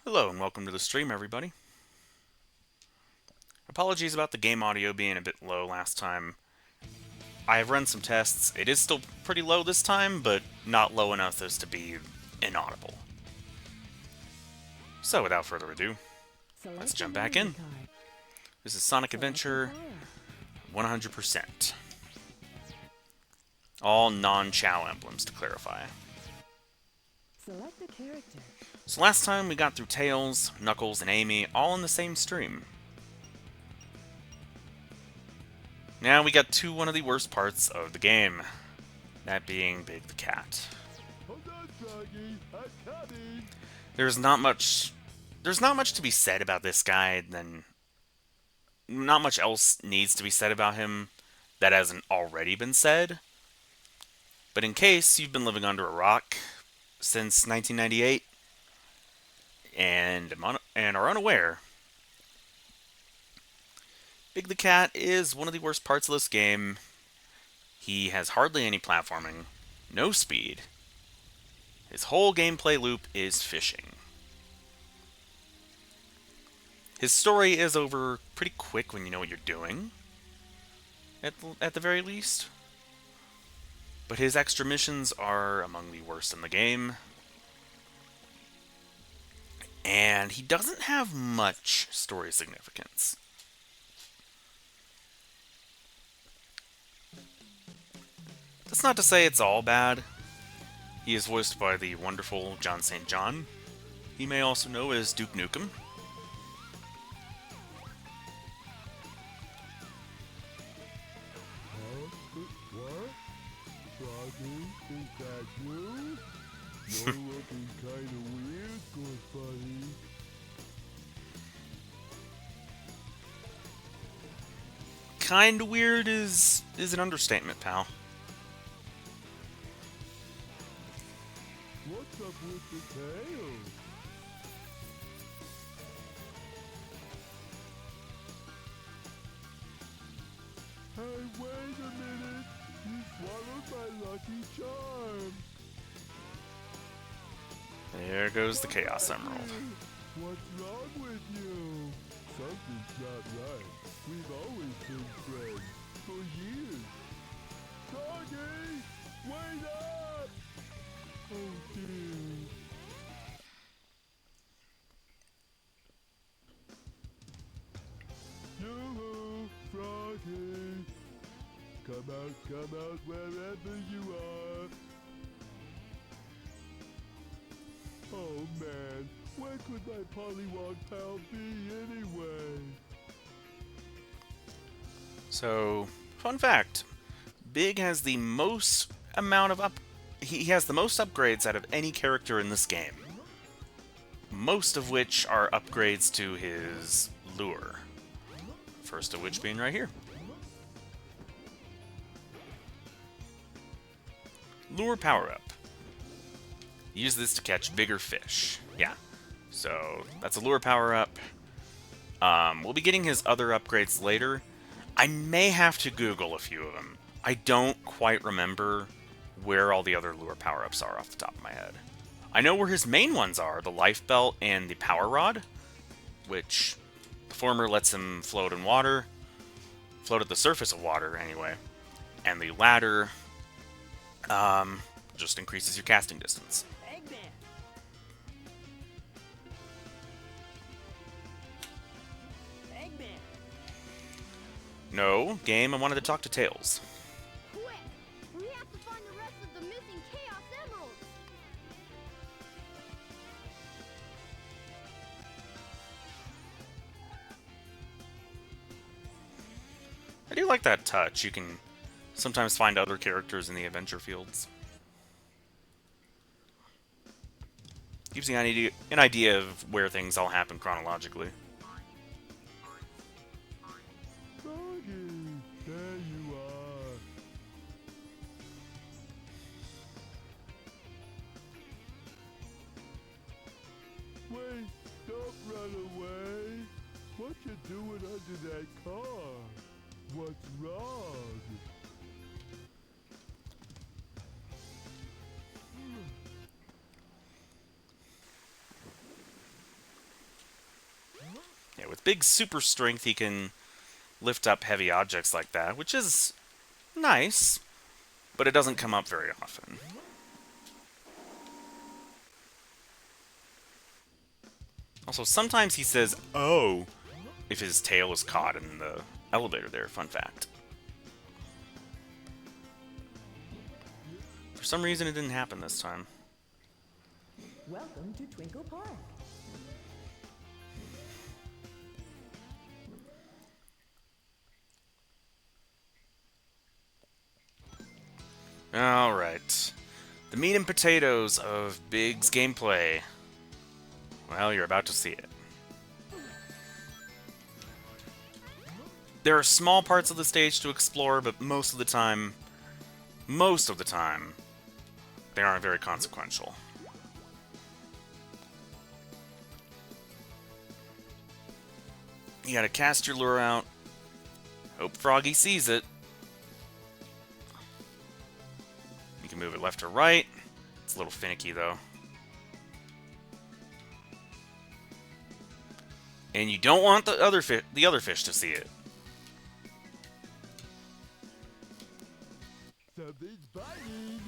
Hello and welcome to the stream, everybody. Apologies about the game audio being a bit low last time. I have run some tests. It is still pretty low this time, but not low enough as to be inaudible. So without further ado, let's jump back in. This is Sonic Adventure 100%. All non-Chow emblems, to clarify. Select a character. So last time we got through Tails, Knuckles, and Amy all in the same stream. Now we got to one of the worst parts of the game. That being Big the Cat. There's not much to be said about this guy, then not much else needs to be said about him that hasn't already been said. But in case you've been living under a rock since 1998 and are unaware, Big the Cat is one of the worst parts of this game. He has hardly any platforming, no speed. His whole gameplay loop is fishing. His story is over pretty quick when you know what you're doing, at the very least. But his extra missions are among the worst in the game. And he doesn't have much story significance. That's not to say it's all bad. He is voiced by the wonderful John St. John. He may also know as Duke Nukem. What? Froggy, is that you? You're looking kinda weird, good buddy. Kinda weird is an understatement, pal. What's up with the tail? Hey, wait a minute! You swallowed my lucky charm! There goes the Chaos Emerald. What's wrong with you? Something's not right. We've always been friends. For years. Doggy! Wait up! Oh dear. Yoo-hoo, Froggy! Come out wherever you are. Oh man, where could my Pollywog pal be anyway? So, fun fact. Big has the most amount of he has the most upgrades out of any character in this game. Most of which are upgrades to his lure. First of which being right here. Lure power-up. Use this to catch bigger fish. Yeah. So, that's a lure power-up. We'll be getting his other upgrades later. I may have to Google a few of them. I don't quite remember where all the other lure power-ups are off the top of my head. I know where his main ones are, the life belt and the power rod, which the former lets him float in water, float at the surface of water anyway, and the latter just increases your casting distance. Eggman. Eggman. No, game, I wanted to talk to Tails. Quick! We have to find the rest of the missing Chaos Emeralds! I do like that touch. You can sometimes find other characters in the adventure fields. Gives you an idea of where things all happen chronologically. Froggy, there you are. Wait, don't run away. What you doing under that car? What's wrong? big super strength, he can lift up heavy objects like that, which is nice, but it doesn't come up very often. Also, sometimes he says, "Oh," if his tail is caught in the elevator there. Fun fact. For some reason, it didn't happen this time. Welcome to Twinkle Park. Alright. The meat and potatoes of Big's gameplay. Well, you're about to see it. There are small parts of the stage to explore, but most of the time, they aren't very consequential. You gotta cast your lure out. Hope Froggy sees it. You can move it left or right. It's a little finicky, though. And you don't want the other fish to see it. Something's biting.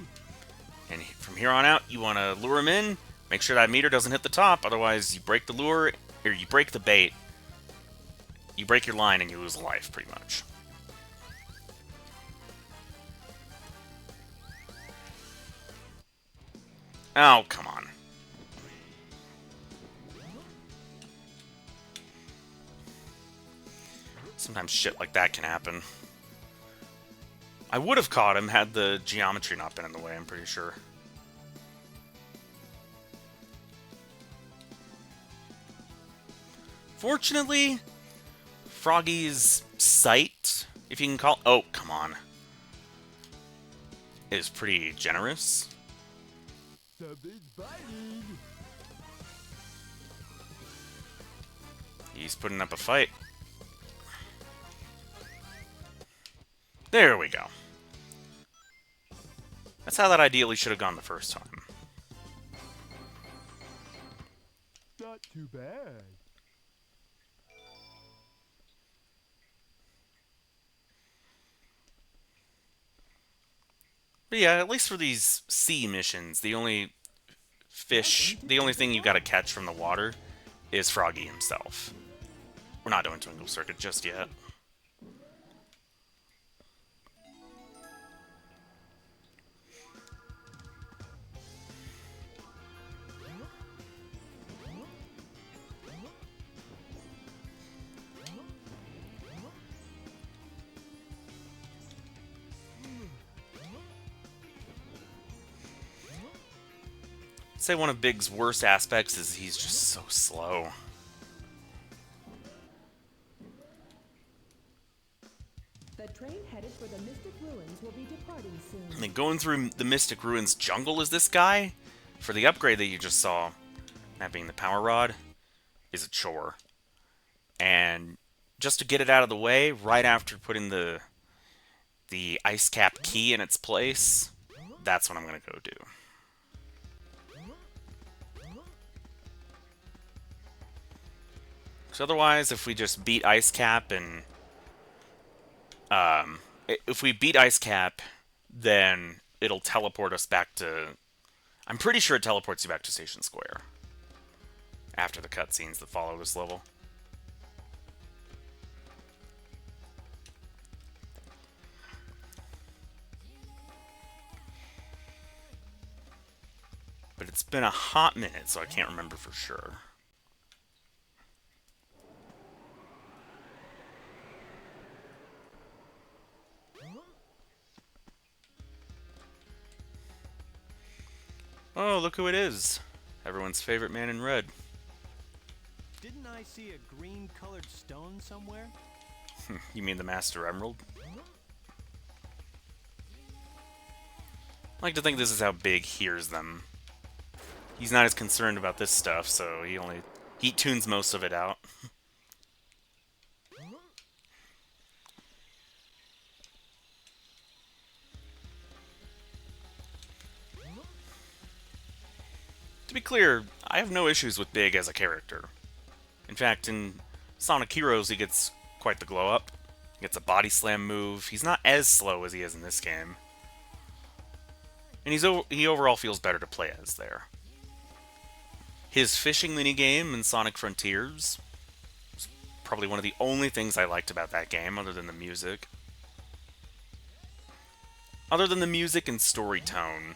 And from here on out, you want to lure him in. Make sure that meter doesn't hit the top, otherwise you break the lure, or you break the bait. You break your line and you lose a life, pretty much. Oh, come on. Sometimes shit like that can happen. I would have caught him had the geometry not been in the way, I'm pretty sure. Fortunately, Froggy's sight, if you can call... Oh, come on. Is pretty generous. Something's biting. He's putting up a fight. There we go. That's how that ideally should have gone the first time. Not too bad. But yeah, at least for these sea missions, the only thing you gotta catch from the water is Froggy himself. We're not doing Twinkle Circuit just yet. I'd say one of Big's worst aspects is he's just so slow. The train headed for the Mystic Ruins will be departing soon. I mean, going through the Mystic Ruins jungle as this guy, for the upgrade that you just saw, that being the Power Rod, is a chore. And just to get it out of the way, right after putting the Ice Cap key in its place, that's what I'm going to go do. So otherwise, if we just beat Ice Cap and... if we beat Ice Cap, then it'll teleport us back to... I'm pretty sure it teleports you back to Station Square. After the cutscenes that follow this level. But it's been a hot minute, so I can't remember for sure. Oh, look who it is. Everyone's favorite man in red. Didn't I see a green-colored stone somewhere? You mean the Master Emerald? I like to think this is how Big hears them. He's not as concerned about this stuff, so he tunes most of it out. To be clear, I have no issues with Big as a character. In fact, in Sonic Heroes, he gets quite the glow up. Gets a body slam move. He's not as slow as he is in this game. And he overall feels better to play as there. His fishing minigame in Sonic Frontiers was probably one of the only things I liked about that game, other than the music. Other than the music and story tone.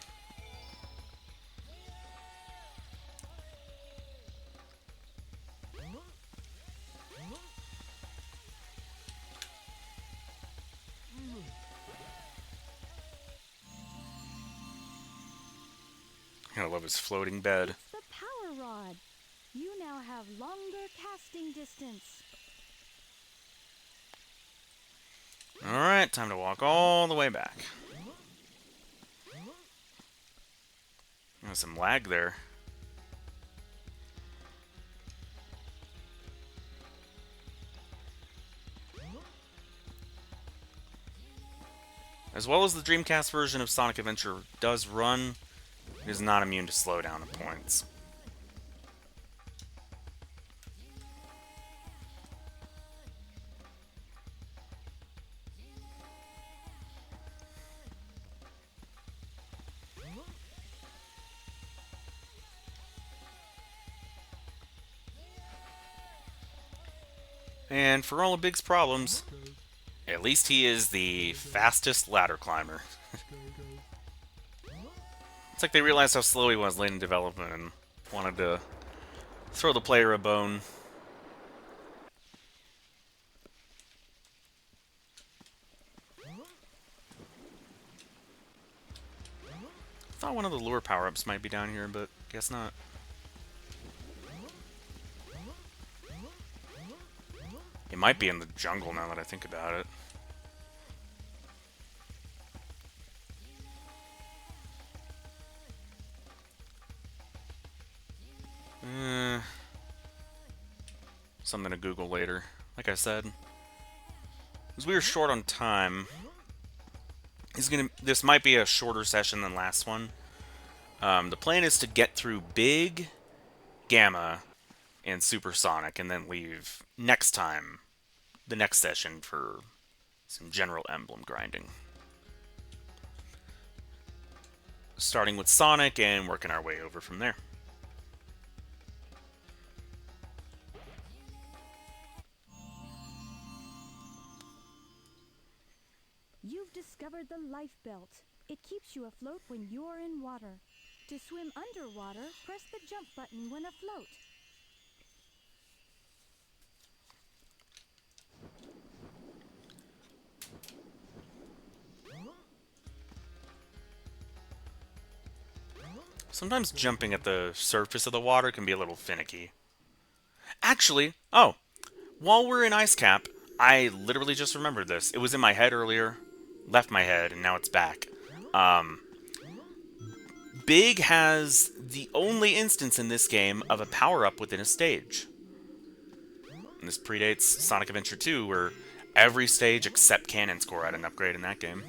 I love his floating bed. It's the power rod. You now have longer casting distance. Alright, time to walk all the way back. There's some lag there. As well as the Dreamcast version of Sonic Adventure does run, it is not immune to slowdown at points. And for all of Big's problems, at least he is the fastest ladder climber. It's like they realized how slow he was late in development and wanted to throw the player a bone. I thought one of the lure power-ups might be down here, but guess not. It might be in the jungle now that I think about it. Something to Google later. Like I said, as we were short on time, this might be a shorter session than last one. The plan is to get through Big, Gamma, and Supersonic, and then leave next time, the next session, for some general emblem grinding. Starting with Sonic and working our way over from there. You've discovered the life belt. It keeps you afloat when you're in water. To swim underwater, press the jump button when afloat. Sometimes jumping at the surface of the water can be a little finicky. Actually, oh, while we're in Ice Cap, I literally just remembered this. It was in my head earlier, left my head, and now it's back. Big has the only instance in this game of a power-up within a stage. And this predates Sonic Adventure 2, where every stage except Cannon Score had an upgrade in that game.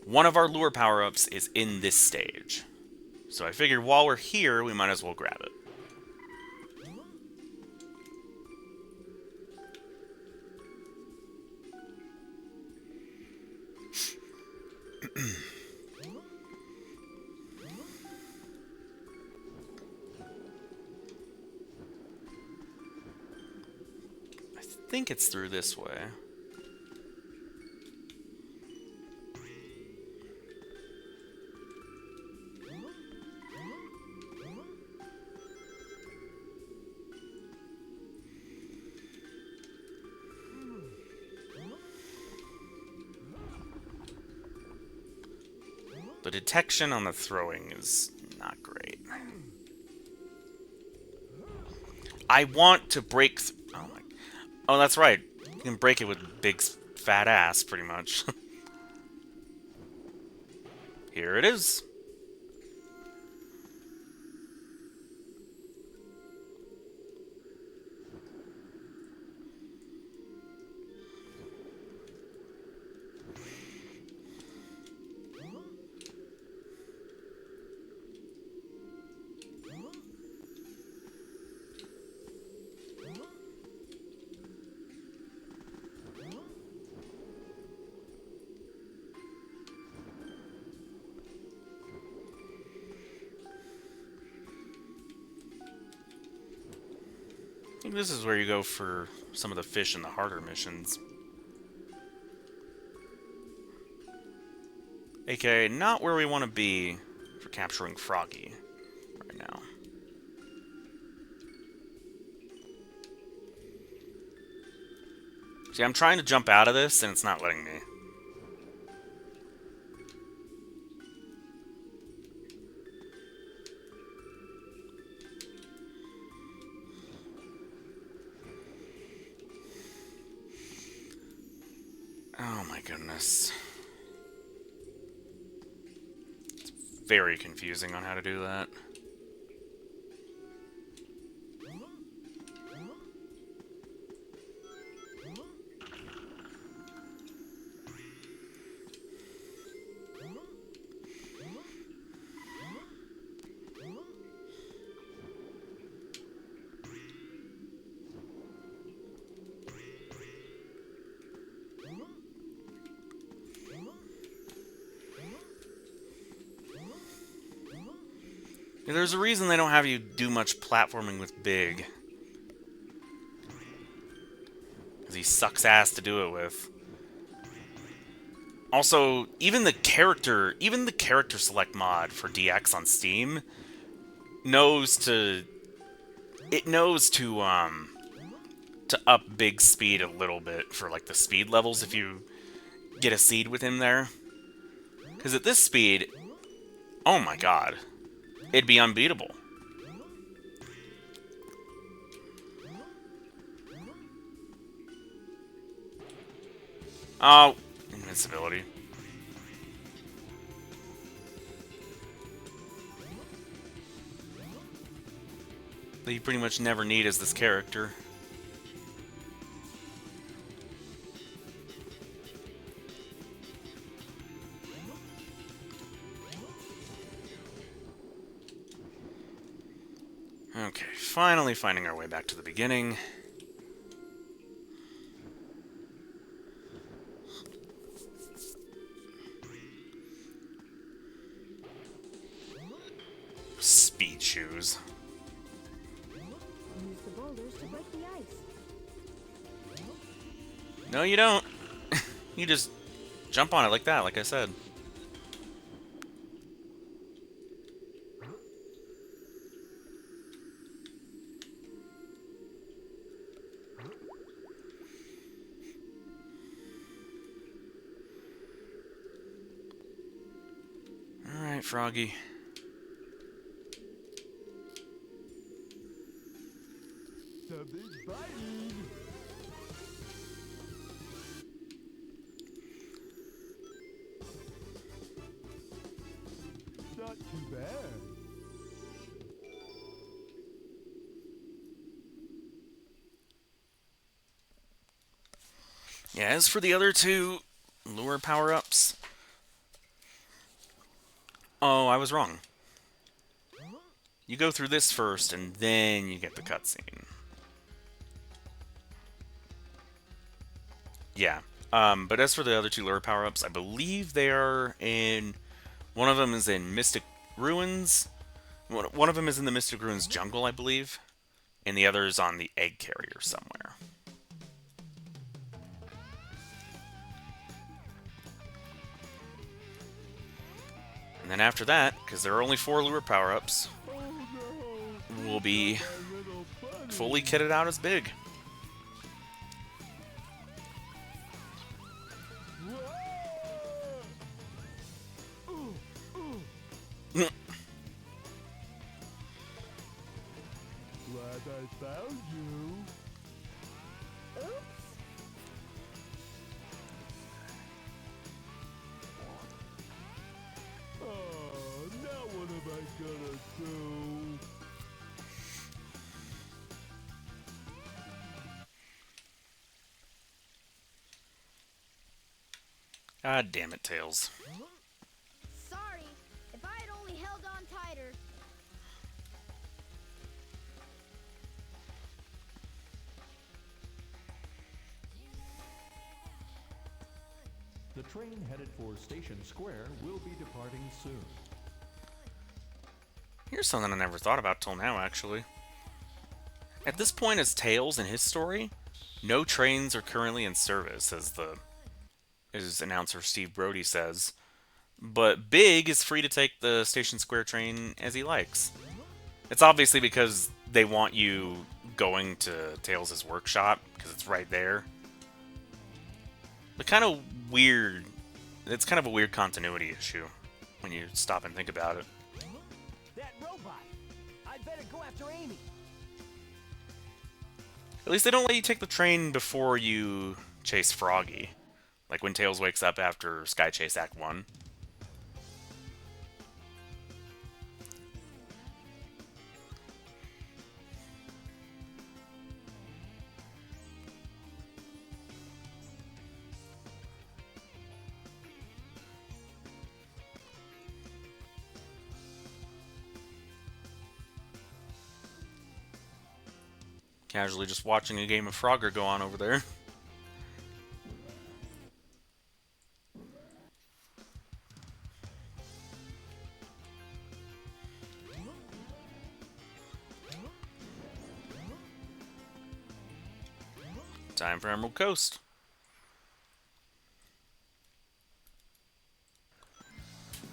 One of our lure power-ups is in this stage. So I figured while we're here, we might as well grab it. I think it's through this way. The detection on the throwing is not great. I want to break... Oh, that's right. You can break it with Big's fat ass, pretty much. Here it is. think this is where you go for some of the fish and the harder missions. AKA, not where we want to be for capturing Froggy right now. See, I'm trying to jump out of this, and it's not letting me. Oh my goodness. It's very confusing on how to do that. There's a reason they don't have you do much platforming with Big. Because he sucks ass to do it with. Also, even the character select mod for DX on Steam knows to up Big's speed a little bit for like the speed levels if you get a seed with him there. Because at this speed, oh my god, it'd be unbeatable. Oh, invincibility. That you pretty much never need as this character. Okay, finally finding our way back to the beginning. Speed shoes. Use the boulders to break the ice. No, you don't. You just jump on it like that, like I said. Alright, Froggy. Something's biting. Not too bad. Yeah, as for the other two lure power-ups... Oh, I was wrong. You go through this first, and then you get the cutscene. Yeah. But as for the other two lure power-ups, I believe they are in... One of them is in Mystic Ruins. One of them is in the Mystic Ruins jungle, I believe. And the other is on the egg carrier somewhere. And then after that, because there are only 4 lure power-ups, Oh no! we'll be My little bunny. fully kitted out as Big. Glad I found you. Oops. Oh, now what am I gonna do? God damn it, Tails. Sorry, if I had only held on tighter. The train headed for Station Square will be departing soon. Here's something I never thought about till now, actually. At this point, as Tails in his story, no trains are currently in service, as announcer Steve Brody says. But Big is free to take the Station Square train as he likes. It's obviously because they want you going to Tails' workshop, because it's right there. But kind of weird. It's kind of a weird continuity issue when you stop and think about it. That robot! I'd better go after Amy. At least they don't let you take the train before you chase Froggy. Like when Tails wakes up after Sky Chase Act 1. Casually just watching a game of Frogger go on over there. Time for Emerald Coast.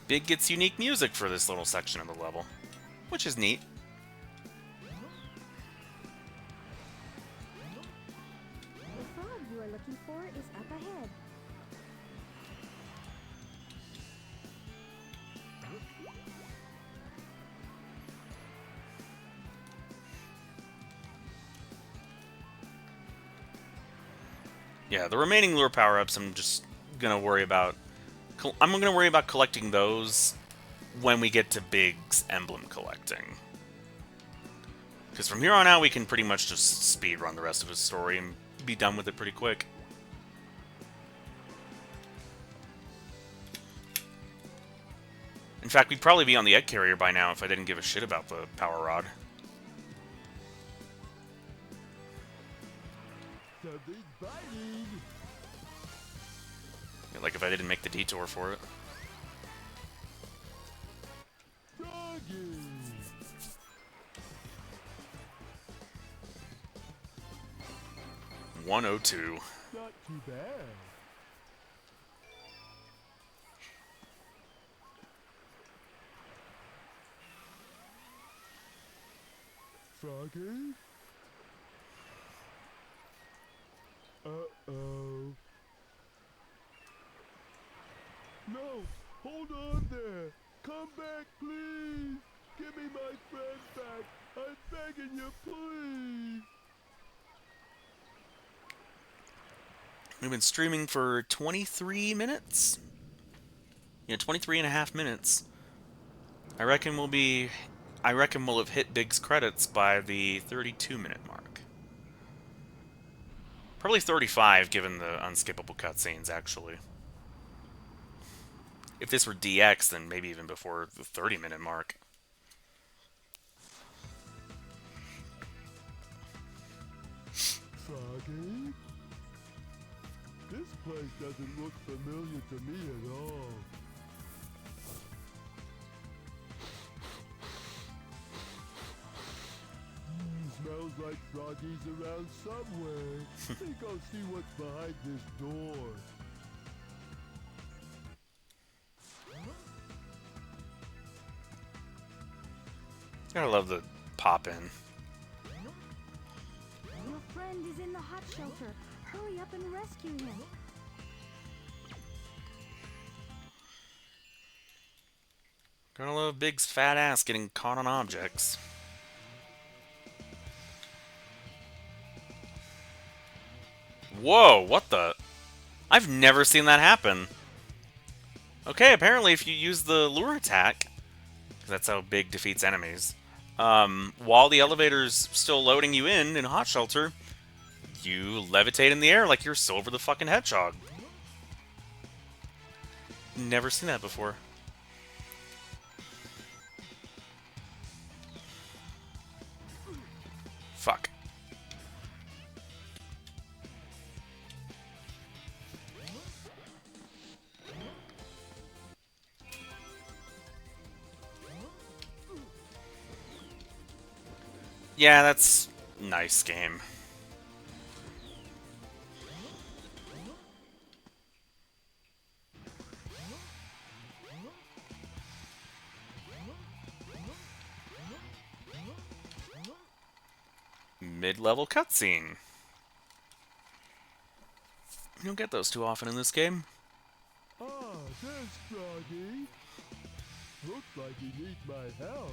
Big gets unique music for this little section of the level, which is neat. The frog you are looking for is up ahead. Yeah, the remaining lure power-ups I'm just gonna worry about. I'm gonna worry about collecting those when we get to Big's emblem collecting. Because from here on out, we can pretty much just speed run the rest of his story and be done with it pretty quick. In fact, we'd probably be on the egg carrier by now if I didn't give a shit about the power rod. Something's biting. Like if I didn't make the detour for it. Froggy. 102. Not too bad. Froggy? Uh-oh. No! Hold on there! Come back, please! Give me my friend back! I'm begging you, please! We've been streaming for 23 minutes? Yeah, 23 and a half minutes. I reckon we'll have hit Big's credits by the 32-minute mark. Probably 35, given the unskippable cutscenes, actually. If this were DX, then maybe even before the 30-minute mark. Froggy? This place doesn't look familiar to me at all. Smells like Froggy's around somewhere. Think I'll see what's behind this door. Gotta love the pop-in. Your friend is in the hot shelter. Hurry up and rescue him. Gotta love Big's fat ass getting caught on objects. Whoa, what the? I've never seen that happen. Okay, apparently if you use the lure attack, because that's how Big defeats enemies, while the elevator's still loading you in Hot Shelter, you levitate in the air like you're Silver the fucking Hedgehog. Never seen that before. Fuck. Yeah, that's Nice game. Mid-level cutscene. You don't get those too often in this game. Ah, there's Froggy. Looks like he needs my help.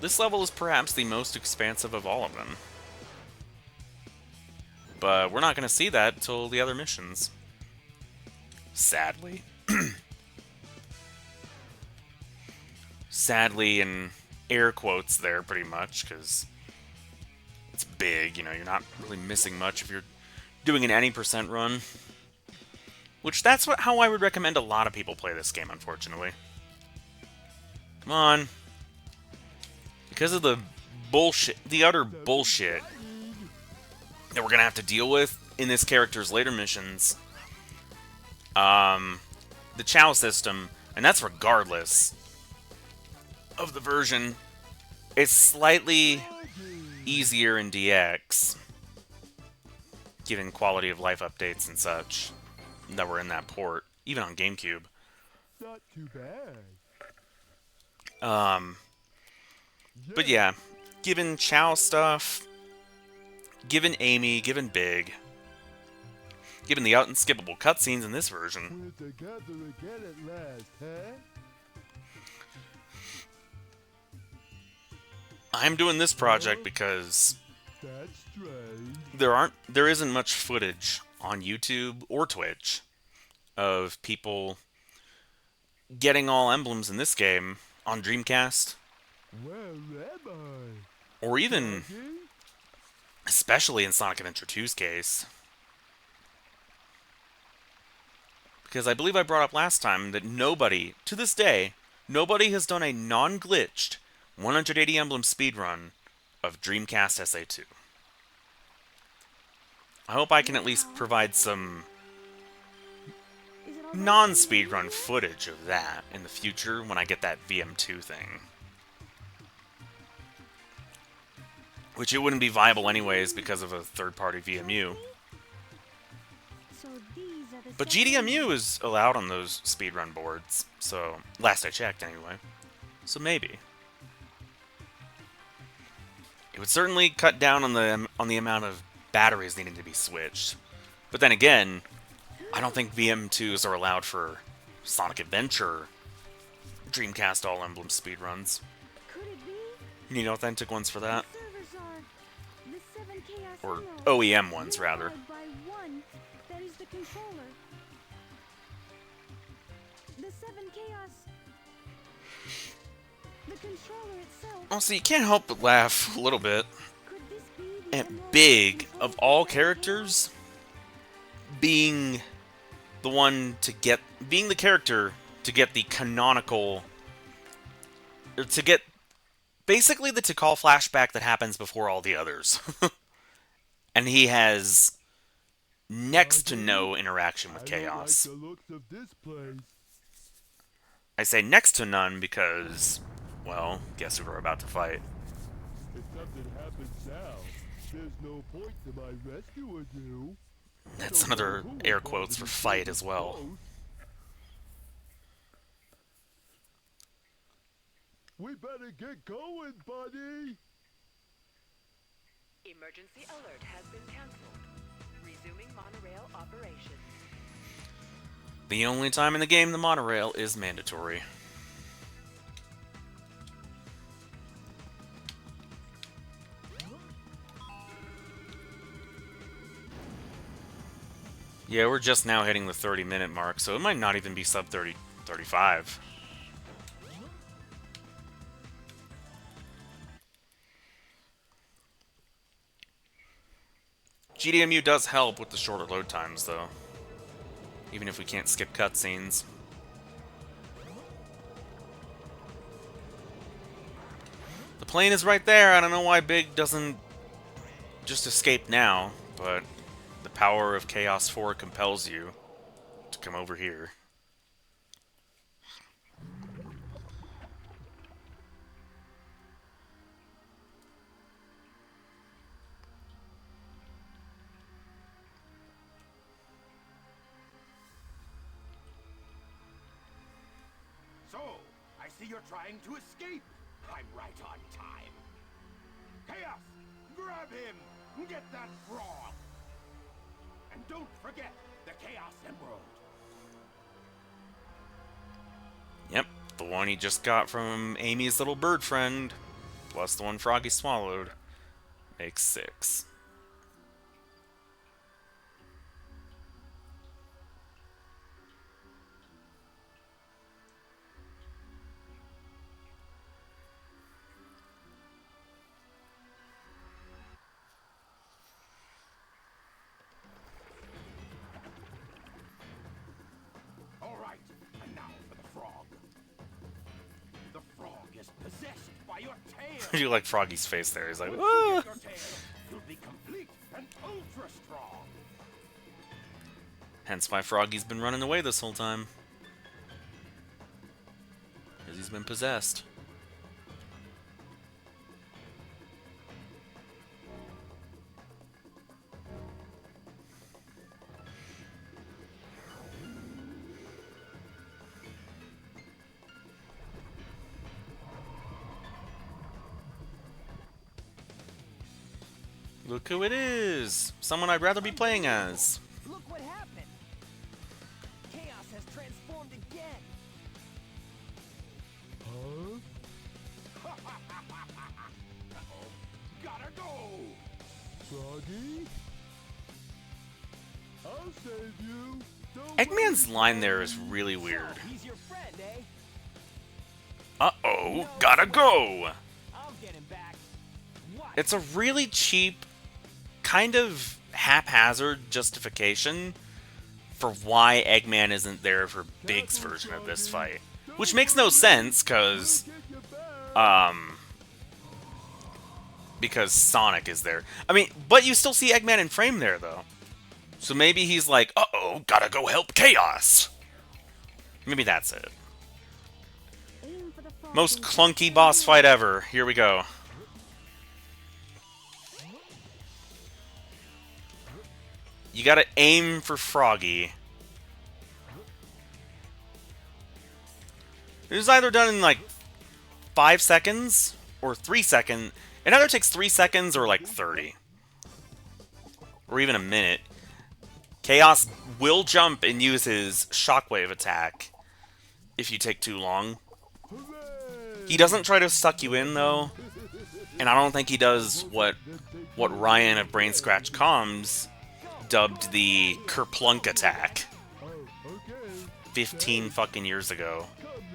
This level is perhaps the most expansive of all of them. But we're not going to see that until the other missions. Sadly. Sadly, in air quotes there, pretty much, because it's big, you know, you're not really missing much if you're doing an any percent run. Which, that's how I would recommend a lot of people play this game, unfortunately. Come on. Because of the bullshit, the utter bullshit that we're going to have to deal with in this character's later missions, the Chow system, and that's regardless of the version, is slightly easier in DX, given quality of life updates and such that were in that port, even on GameCube. Not too bad. But yeah, given Chow stuff, given Amy, given Big, given the unskippable cutscenes in this version, We're together again at last, huh? I'm doing this project because That's strange. there isn't much footage on YouTube or Twitch of people getting all emblems in this game on Dreamcast, Where am I? or even, Froggy? especially in Sonic Adventure 2's case. Because I believe I brought up last time that nobody, to this day, nobody has done a non-glitched 180 emblem speedrun of Dreamcast SA2. I hope I can at least provide some Is it all right non-speedrun footage of that in the future when I get that VM2 thing. Which it wouldn't be viable anyways because of a third-party VMU. So these are the But seven- GDMU is allowed on those speedrun boards, so last I checked anyway. So maybe. It would certainly cut down on the amount of batteries needing to be switched. But then again, I don't think VM2s are allowed for Sonic Adventure Dreamcast All Emblem speedruns. Could it be? You need authentic ones for that. The servers are the 7 chaos Or heroes, OEM ones, rather. unified by one that is the controller. The 7 chaos. The controller itself. Also, you can't help but laugh a little bit Could this be the at immortal Big, controller of all that characters, being the one to get, being the character to get the canonical, or to get basically the Tikal flashback that happens before all the others. And he has next to no interaction with I don't Chaos. like the looks of this place. I say next to none because, well, guess who we're about to fight? If something happens now, there's no point to my rescuing you. That's Don't another know who air will quotes for probably fight take as us well. close. We better get going, buddy. Emergency alert has been canceled. Resuming monorail operations. The only time in the game the monorail is mandatory. Yeah, we're just now hitting the 30-minute mark, so it might not even be sub 35. GDMU does help with the shorter load times, though. Even if we can't skip cutscenes. The plane is right there. I don't know why Big doesn't just escape now, but the power of Chaos 4 compels you to come over here. see you're trying to escape. I'm right on time. Chaos, grab him. Get that frog. And don't forget the Chaos Emerald. Yep, the one he just got from Amy's little bird friend, plus the one Froggy swallowed, makes 6. All right, and now for the frog. The frog is possessed by your tail. I do like Froggy's face there. He's like, Once "Ah!" you get your tail, you'll be complete and ultra strong. Hence why Froggy's been running away this whole time. Because he's been possessed. Look who it is! Someone I'd rather be playing as. Look what happened! Chaos has transformed again! Huh? Uh-oh. Gotta go! Froggy? I'll save you. Don't Eggman's line there is really weird. He's your friend, eh? Uh-oh, gotta go! I'll get him back. What? It's a really cheap, kind of haphazard justification for why Eggman isn't there for Big's version of this fight. Which makes no sense, because Sonic is there. I mean, but you still see Eggman in frame there, though. So maybe he's like, uh-oh, gotta go help Chaos! Maybe that's it. Aim for the frog Most and clunky boss fight ever. Here we go. You gotta aim for Froggy. It was either done in like 5 seconds or 3 seconds. It either takes 3 seconds or like 30. Or even a minute. Chaos will jump and use his shockwave attack if you take too long. He doesn't try to suck you in though. And I don't think he does what Ryan of Brain Scratch Comms dubbed the Kerplunk attack 15 fucking years ago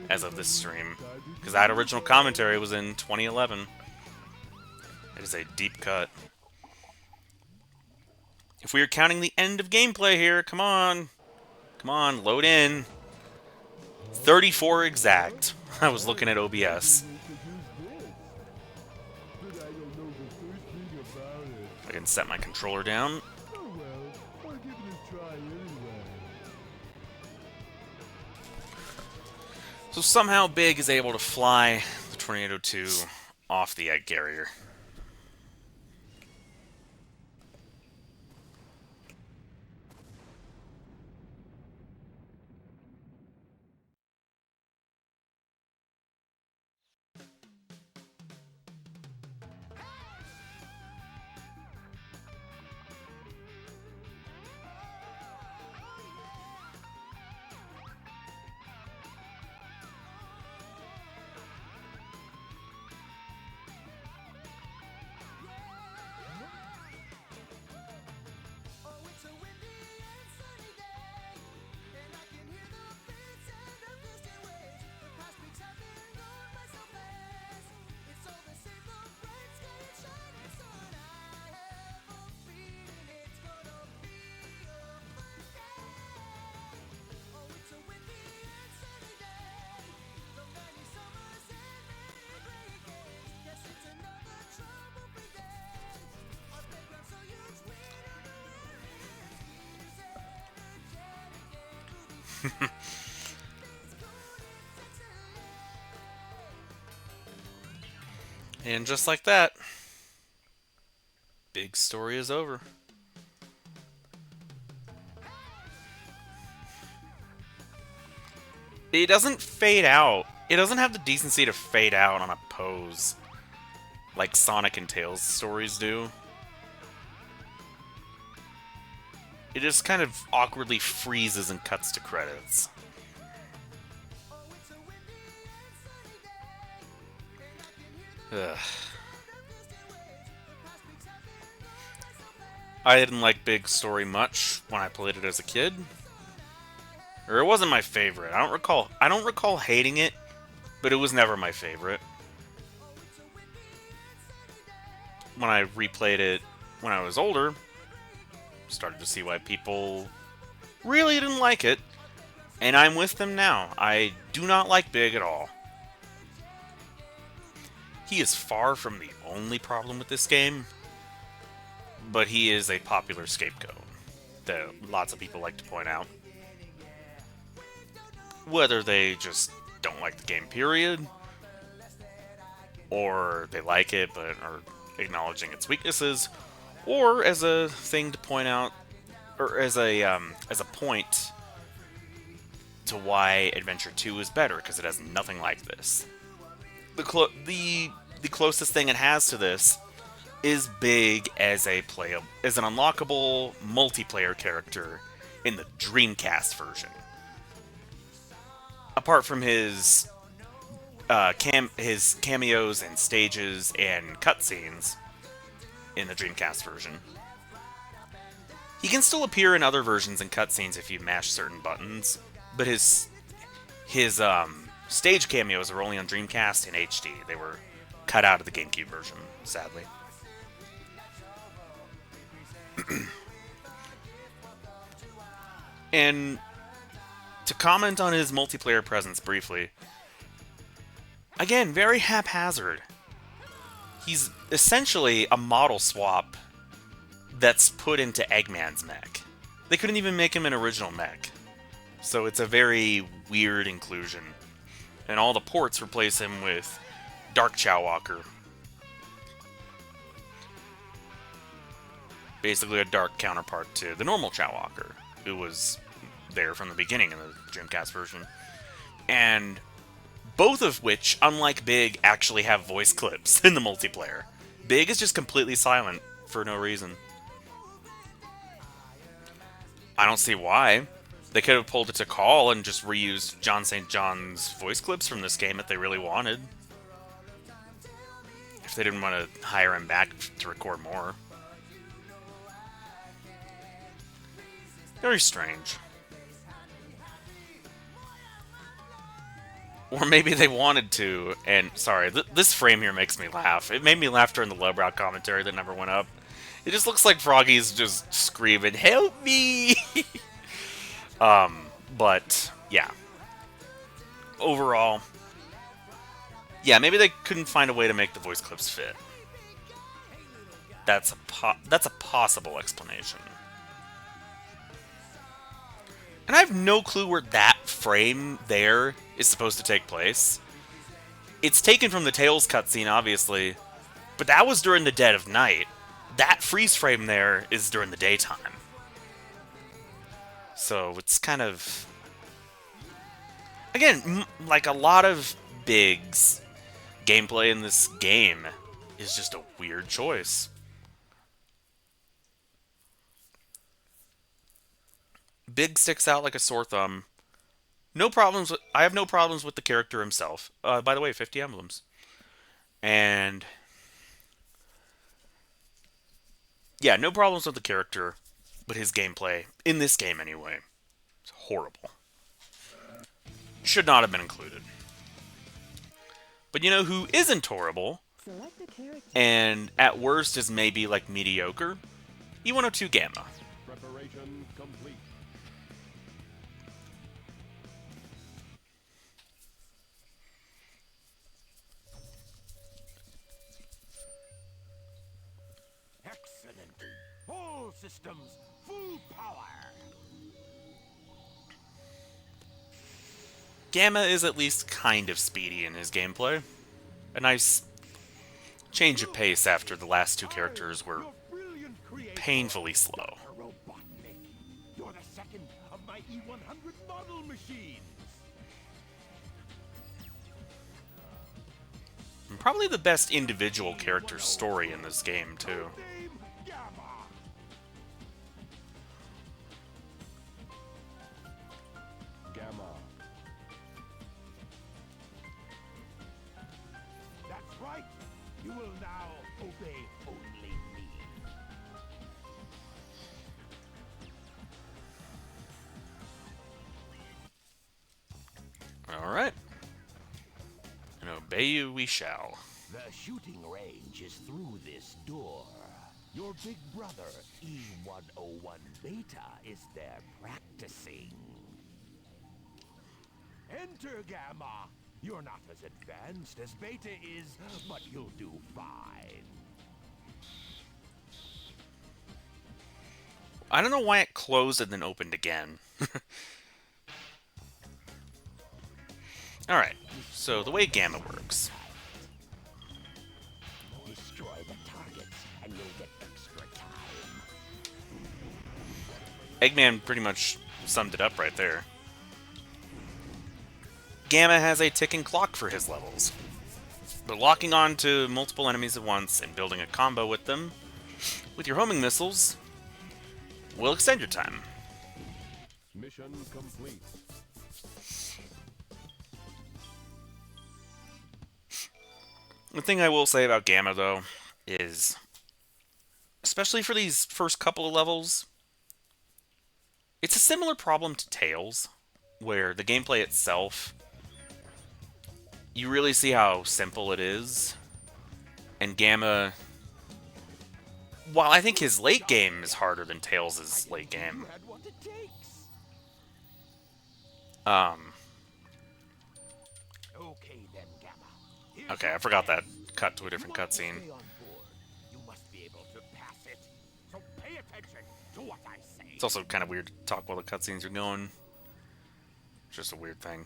as of this stream. Because that original commentary was in 2011. It is a deep cut. If we are counting the end of gameplay here, come on. Come on, load in. 34 exact. I was looking at OBS. I can set my controller down. Oh well, I'll give it a try anyway. So somehow Big is able to fly the Tornado 2 off the egg carrier. And just like that, Big story is over. It doesn't fade out it doesn't have the decency to fade out on a pose like Sonic and Tails stories do. It just kind of awkwardly freezes and cuts to credits. Ugh. I didn't like Big's story much when I played it as a kid. Or it wasn't my favorite. I don't recall hating it, but it was never my favorite. When I replayed it when I was older, started to see why people really didn't like it, and I'm with them now. I do not like Big at all. He is far from the only problem with this game, but he is a popular scapegoat that lots of people like to point out. Whether they just don't like the game, period, or they like it but are acknowledging its weaknesses, or as a thing to point out, or as a point to why Adventure 2 is better, because it has nothing like this. The closest thing it has to this is Big as an unlockable multiplayer character in the Dreamcast version. Apart from his cameos and stages and cutscenes in the Dreamcast version, he can still appear in other versions and cutscenes if you mash certain buttons, but his stage cameos are only on Dreamcast in HD. They were cut out of the GameCube version, sadly. And to comment on his multiplayer presence briefly, again, very haphazard. He's essentially a model swap that's put into Eggman's mech. They couldn't even make him an original mech. So it's a very weird inclusion. And all the ports replace him with Dark Chowwalker. Basically a dark counterpart to the normal Chowwalker, who was there from the beginning in the Dreamcast version. And both of which, unlike Big, actually have voice clips in the multiplayer. Big is just completely silent for no reason. I don't see why. They could have pulled it to Call and just reused John St. John's voice clips from this game if they really wanted. If they didn't want to hire him back to record more. Very strange. Or maybe they wanted to, and sorry, this frame here makes me laugh. It made me laugh during the lowbrow commentary that never went up. It just looks like Froggy's just screaming, "Help me!" But, yeah. Overall, yeah, maybe they couldn't find a way to make the voice clips fit. That's a possible explanation. And I have no clue where that frame there is supposed to take place. It's taken from the Tails cutscene, obviously, but that was during the dead of night. That freeze frame there is during the daytime. So it's kind of... Again, like a lot of Big's gameplay in this game is just a weird choice. Big sticks out like a sore thumb. I have no problems with the character himself. By the way, 50 emblems. And... yeah, no problems with the character, but his gameplay, in this game anyway, is horrible. Should not have been included. But you know who isn't horrible, and at worst is maybe like mediocre? E102 Gamma. Preparation complete. Excellent. All systems, full power. Gamma is at least kind of speedy in his gameplay. A nice change of pace after the last two characters were painfully slow. You're the second of my E100 model machines. Probably the best individual character story in this game, too. Dame Gamma. Gamma. That's right. You will now obey only me. Alright. And obey you we shall. The shooting range is through this door. Your big brother, E101 Beta, is there practicing. Enter, Gamma. You're not as advanced as Beta is, but you'll do fine. I don't know why it closed and then opened again. Alright, so the way Gamma works. Destroy the targets, and you'll get extra time. Eggman pretty much summed it up right there. Gamma has a ticking clock for his levels. But locking on to multiple enemies at once and building a combo with them, with your homing missiles, will extend your time. Mission complete. The thing I will say about Gamma, though, is, especially for these first couple of levels, it's a similar problem to Tails, where the gameplay itself, you really see how simple it is, and Gamma, while I think his late game is harder than Tails' late game, You had what it takes. Okay then, Gamma. Here's okay, your I forgot that test. cut to a different You must cutscene. stay on board. You must be able to pass it. So pay attention to what I say. It's also kind of weird to talk while the cutscenes are going. It's just a weird thing.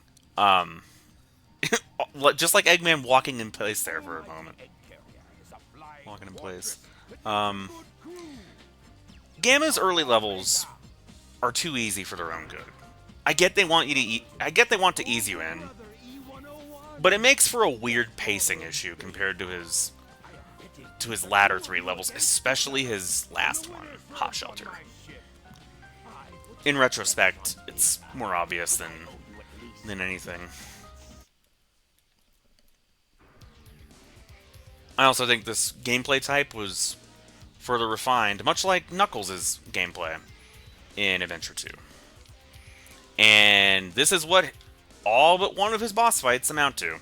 Just like Eggman walking in place there for a moment. Egg carrier is a flying Walking in place. fortress that needs a good crew. Gamma's early levels are too easy for their own good. I get they want you to want to ease you in, Brother E101. but it makes for a weird pacing issue compared to his latter 3 levels, especially his last one, Hot Shelter. In retrospect, it's more obvious than anything. I also think this gameplay type was further refined, much like Knuckles' gameplay in Adventure 2. And this is what all but one of his boss fights amount to.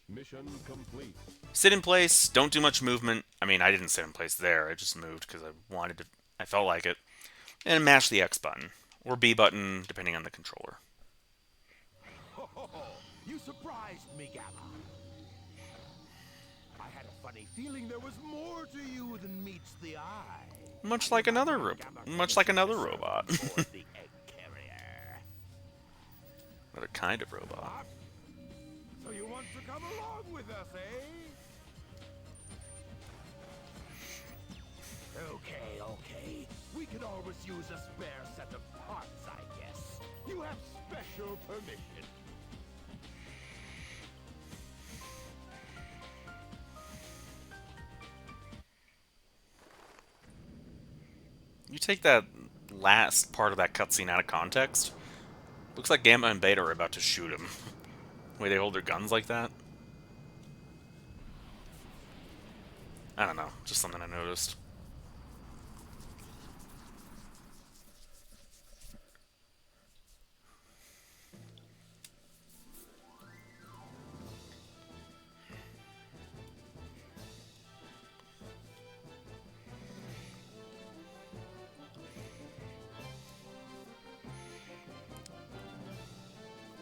Mission complete. Sit in place, don't do much movement. I mean, I didn't sit in place there, I just moved because I felt like it. And mash the X button, or B button, depending on the controller. You surprised me, Gamma. I had a funny feeling there was more to you than meets the eye. Much like another robot. For the egg carrier. Another kind of robot. So you want to come along with us, eh? Okay. We could always use a spare set of parts, I guess. You have special permission. You take that last part of that cutscene out of context, looks like Gamma and Beta are about to shoot him. The way they hold their guns like that. I don't know, just something I noticed.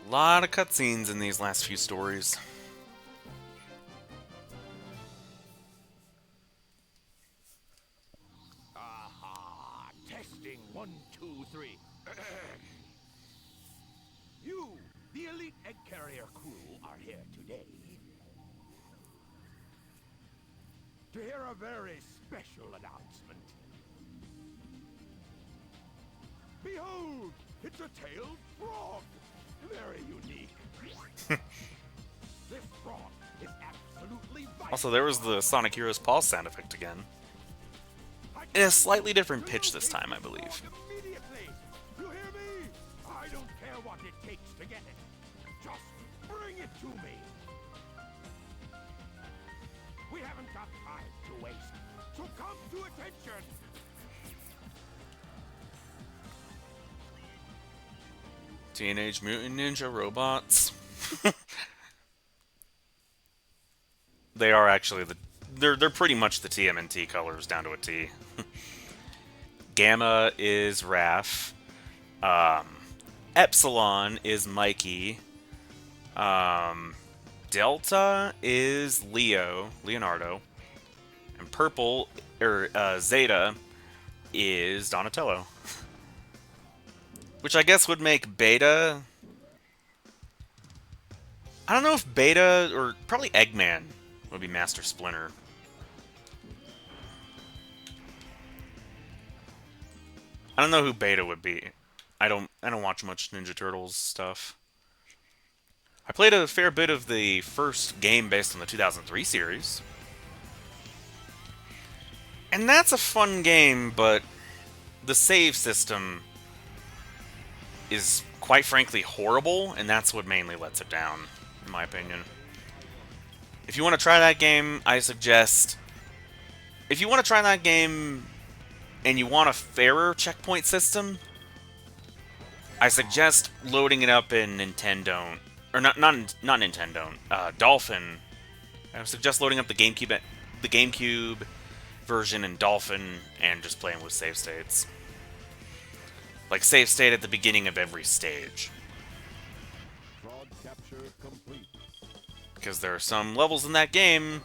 A lot of cutscenes in these last few stories. Aha! Testing 1, 2, 3. You, the elite egg carrier crew, are here today to hear a very special announcement. Behold, it's a tailed frog. Very unique. This frog Also, there was the Sonic Heroes pause sound effect again. In a slightly different pitch this time, I believe. Immediately! You hear me? I don't care what it takes to get it. Just bring it to me. We haven't got time to waste, so come to attention. Teenage Mutant Ninja Robots. They are actually they're pretty much the TMNT colors down to a T. Gamma is Raph. Epsilon is Mikey. Delta is Leonardo. And purple, Zeta, is Donatello. Which I guess would make Beta... I don't know if Beta, or probably Eggman, would be Master Splinter. I don't know who Beta would be. I don't watch much Ninja Turtles stuff. I played a fair bit of the first game based on the 2003 series. And that's a fun game, but the save system is quite frankly horrible, and that's what mainly lets it down, in my opinion. If you want to try that game, I suggest... If you want to try that game and you want a fairer checkpoint system, I suggest loading it up in Nintendo... Or not Nintendo, Dolphin. I suggest loading up the GameCube version in Dolphin and just playing with save states. Like save state at the beginning of every stage. Fraud capture complete. Because there are some levels in that game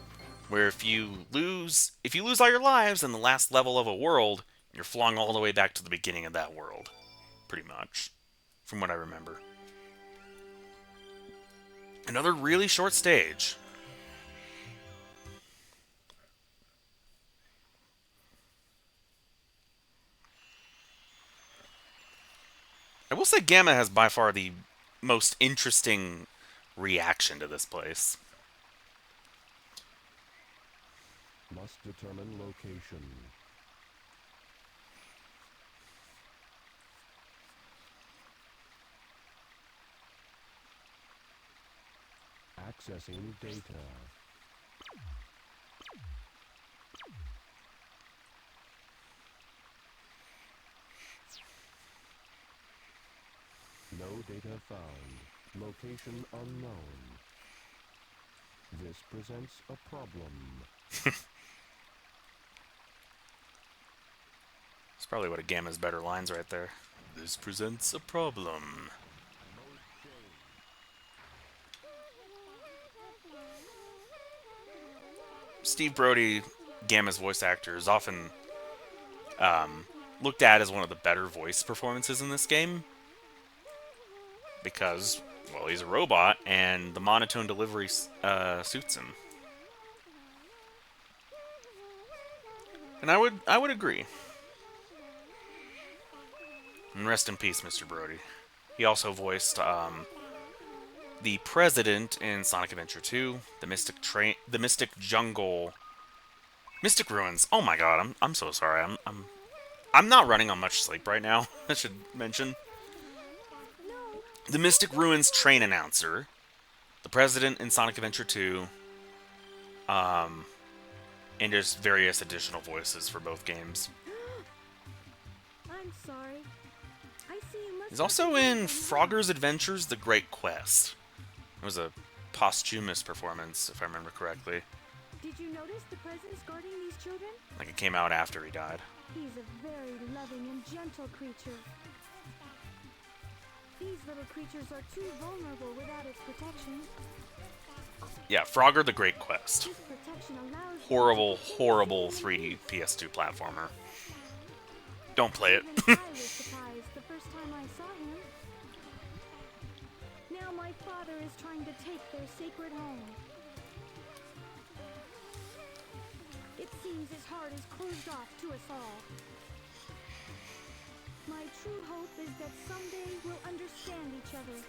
where if you lose all your lives in the last level of a world, you're flung all the way back to the beginning of that world. Pretty much. From what I remember. Another really short stage. I will say Gamma has by far the most interesting reaction to this place. Must determine location. Accessing data. No data found. Location unknown. This presents a problem. It's probably one of Gamma's better lines right there. This presents a problem. Steve Brody, Gamma's voice actor, is often looked at as one of the better voice performances in this game. Because, well, he's a robot, and the monotone delivery suits him. And I would agree. And rest in peace, Mr. Brody. He also voiced the President in Sonic Adventure 2, the Mystic Jungle, Mystic Ruins. Oh my God, I'm so sorry. I'm not running on much sleep right now. I should mention. The Mystic Ruins train announcer, the President in Sonic Adventure 2, and there's various additional voices for both games. I'm sorry. I see you must He's also in Frogger's Adventures: The Great Quest. It was a posthumous performance, if I remember correctly. Did you notice the president's guarding these children? Like it came out after he died. He's a very loving and gentle creature. These little creatures are too vulnerable without its protection. Yeah, Frogger: The Great Quest. This protection allows Horrible, horrible 3D PS2 platformer. Don't play it. Even I was surprised the first time I saw him. Now my father is trying to take their sacred home. It seems his heart is closed off to us all. My true hope is that someday we'll understand each other.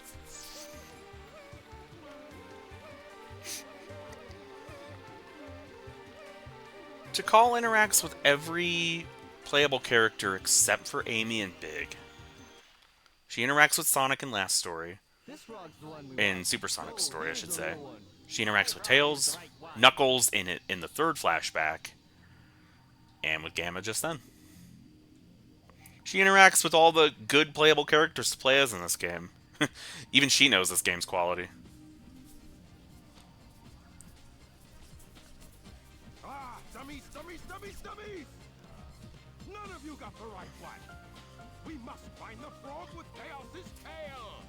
Tikal interacts with every playable character except for Amy and Big. She interacts with Sonic in last story. This frog's the one we In want. Super Sonic's So story, I here's should the say. real one. She interacts with Tails, Knuckles in the third flashback, and with Gamma just then. She interacts with all the good playable characters to play as in this game. Even she knows this game's quality. Ah, dummies, dummies, dummies, dummies! None of you got the right one. We must find the frog with Chaos's tail.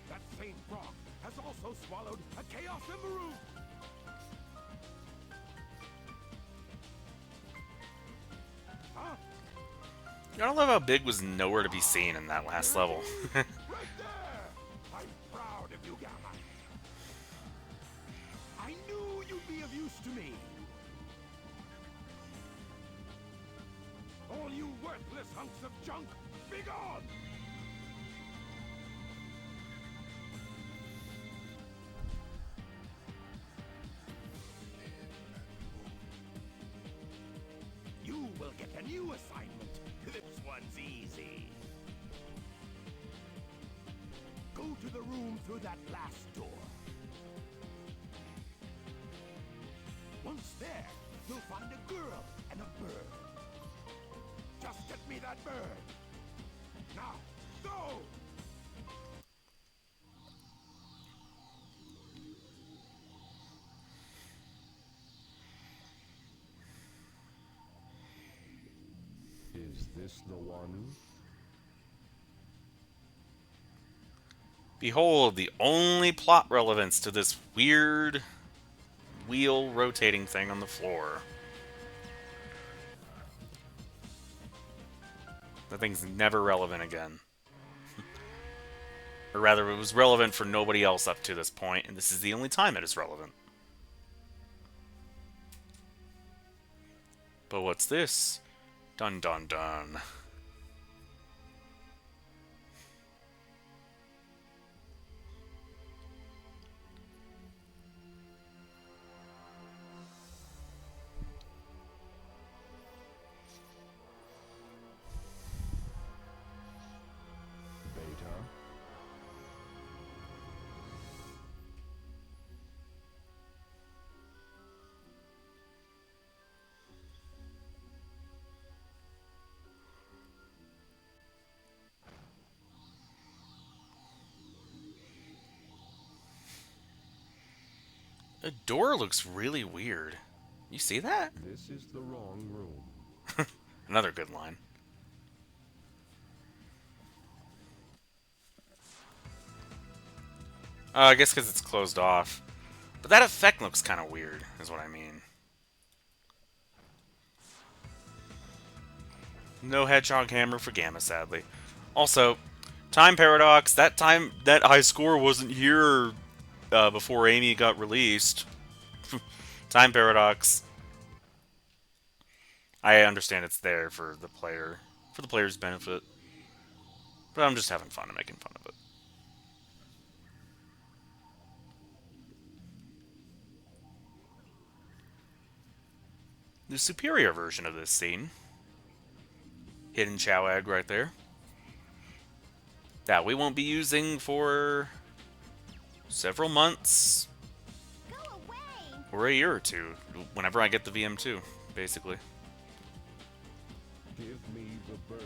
That same frog has also swallowed a Chaos Emerald. Huh? I don't love how Big was nowhere to be seen in that last level. Right there! I'm proud of you, Gamma. I knew you'd be of use to me. All you worthless hunks of junk, be gone! You will get a new assignment. This one's easy. Go to the room through that last door. Once there, you'll find a girl and a bird. Just get me that bird. Now, go! Is this the one? Behold, the only plot relevance to this weird wheel rotating thing on the floor. That thing's never relevant again. Or rather, it was relevant for nobody else up to this point, and this is the only time it is relevant. But what's this? Dun dun dun. Beta? The door looks really weird. You see that? This is the wrong room. Another good line. I guess because it's closed off. But that effect looks kind of weird, is what I mean. No Hedgehog Hammer for Gamma, sadly. Also, time paradox. That high score wasn't here before Amy got released. Time paradox. I understand it's there for the player's benefit. But I'm just having fun and making fun of it. The superior version of this scene. Hidden Chow egg right there. That we won't be using for several months. Go away! Or a year or two. Whenever I get the VM2, basically. Give me the bird.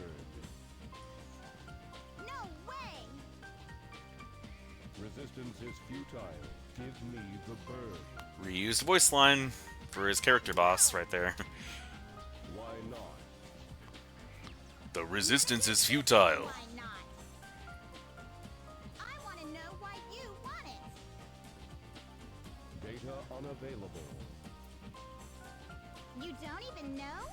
No way! Resistance is futile. Give me the bird. Reused voice line for his character boss right there. Why not? The resistance is futile. Why not? I want to know why you want it. Data unavailable. You don't even know?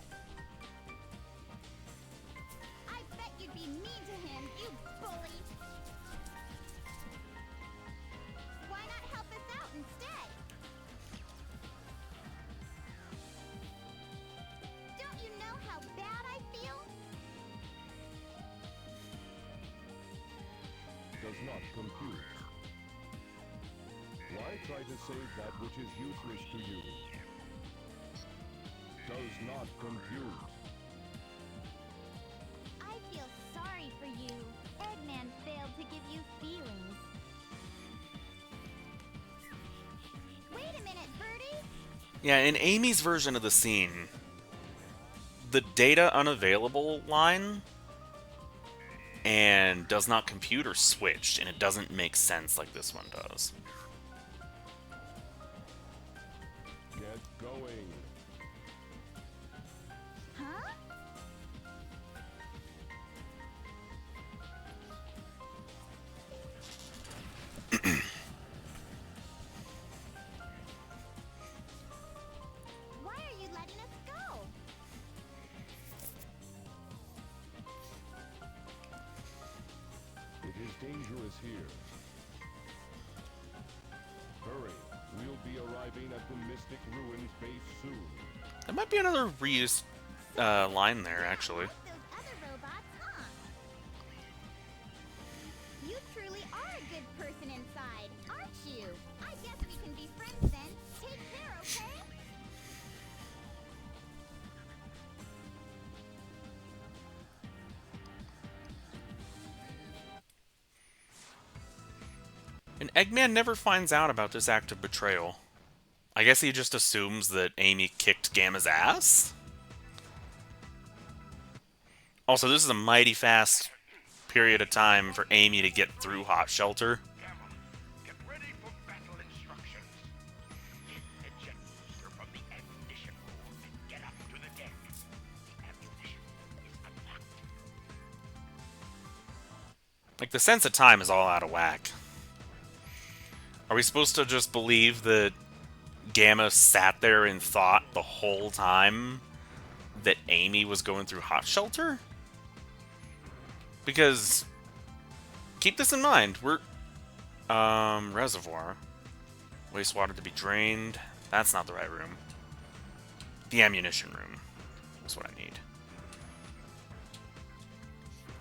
I bet you'd be mean to him, you bully. Why not help us out instead? Don't you know how bad I feel? Does not compute. Why try to save that which is useless to you? does not compute. I feel sorry for you. Eggman failed to give you feelings. Wait a minute, Birdie! Yeah, in Amy's version of the scene, the data unavailable line and does not compute are switched, and it doesn't make sense like this one does. Get going. Huh? Why are you letting us go? It is dangerous here. Hurry. We'll be arriving at the Mystic Ruins base soon. There might be another reused line there, actually. Like those other robots, huh? You truly are a good person inside, aren't you? I guess we can be friends then. Take care, okay? And Eggman never finds out about this act of betrayal. I guess he just assumes that Amy kicked Gamma's ass? Also, this is a mighty fast period of time for Amy to get through Hot Shelter. Get ready for battle instructions. Get the jet booster from the ammunition room and get up to the deck. The ammunition is unlocked. Like, the sense of time is all out of whack. Are we supposed to just believe that Gamma sat there and thought the whole time that Amy was going through Hot Shelter? Because, keep this in mind, we're... reservoir. Wastewater to be drained. That's not the right room. The ammunition room is what I need.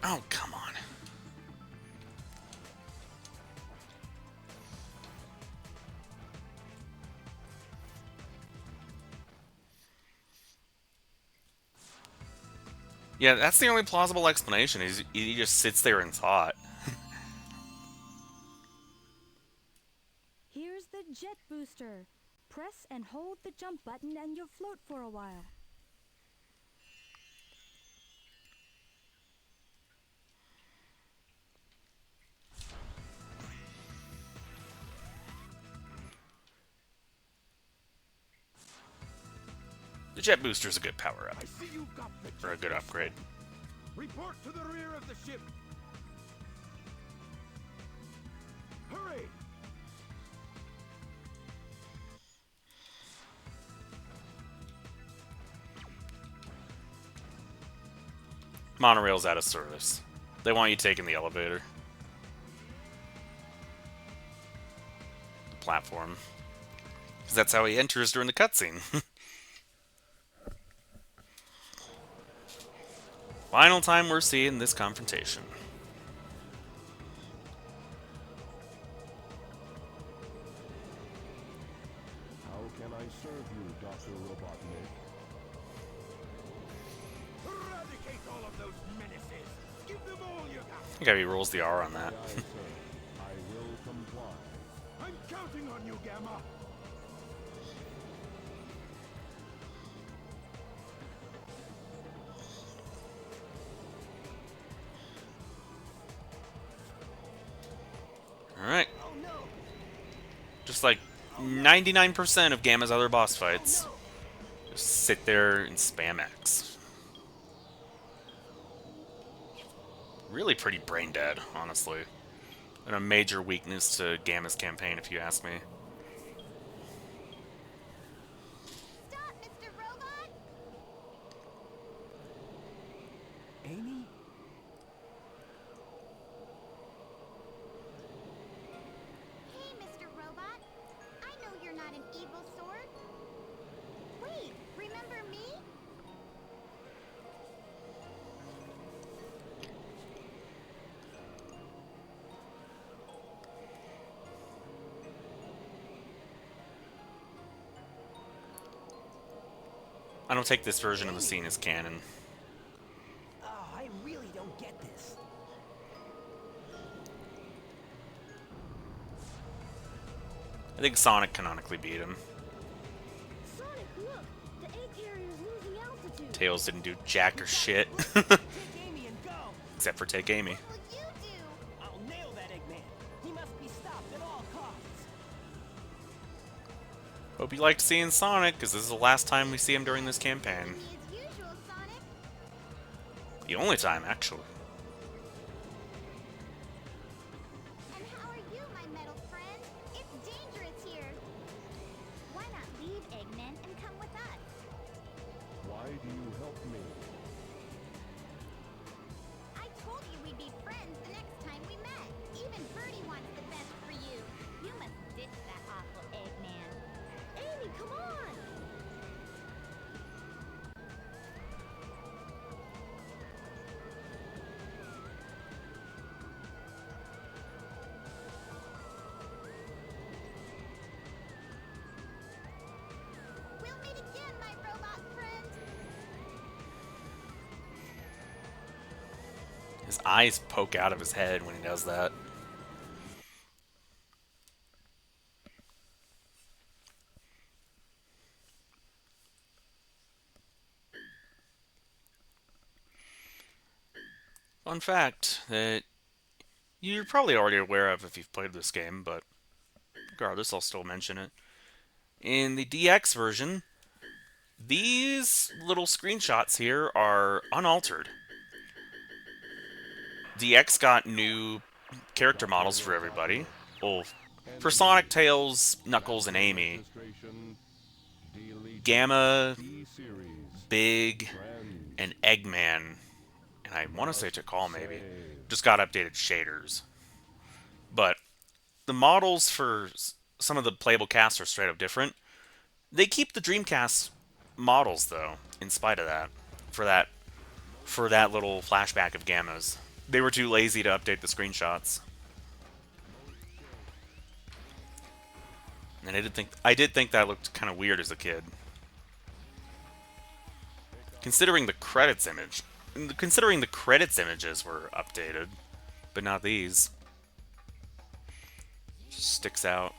Oh, come on. Yeah, that's the only plausible explanation, is he just sits there and thought. Here's the jet booster. Press and hold the jump button and you'll float for a while. The jet booster's a good power-up, I see you've got the or a good upgrade. Report to the rear of the ship. Hurry! Monorail's out of service. They want you taking the elevator. The platform. Because that's how he enters during the cutscene. Final time we're seeing this confrontation. How can I serve you, Dr. Robotnik? Eradicate all of those menaces! Give them all you got! I think he rolls the R on that. Aye, sir. I will comply. I'm counting on you, Gamma! Alright. Just like 99% of Gamma's other boss fights. Just sit there and spam X. Really pretty brain dead, honestly. And a major weakness to Gamma's campaign, if you ask me. Stop, Mr. Robot! Amy? Hey, Mr. Robot. I know you're not an evil sword. Wait, remember me? I don't take this version of the scene as canon. Oh, I really don't get this. I think Sonic canonically beat him. Sonic, look! The egg carrier's losing altitude. Tails didn't do jack or shit. Take Amy and go. Except for take Amy. What will you do? I'll nail that Eggman. He must be stopped at all costs. Hope you liked seeing Sonic, because this is the last time we see him during this campaign. Be as usual, Sonic. The only time, actually. And how are you, my metal friend? It's dangerous here. Why not leave, Eggman, and come with us? Why do you help me? I told you we'd be friends the next time we met. Even Birdie wants the best for you. You must ditch that awful Eggman. Amy, come on! We'll meet again, my robot friend. His eyes poke out of his head when he does that. Fun fact that you're probably already aware of if you've played this game, but regardless, I'll still mention it. In the DX version, these little screenshots here are unaltered. DX got new character models for everybody. Well, for Sonic, Tails, Knuckles, and Amy. Registration, delete Gamma, D-Series, Big, friends, and Eggman, and I want to say Tikal maybe, just got updated shaders. But the models for some of the playable casts are straight up different. They keep the Dreamcast models though, in spite of that. For that little flashback of Gammas. They were too lazy to update the screenshots. And I did think that looked kind of weird as a kid. Considering the credits images were updated, but not these. Just sticks out.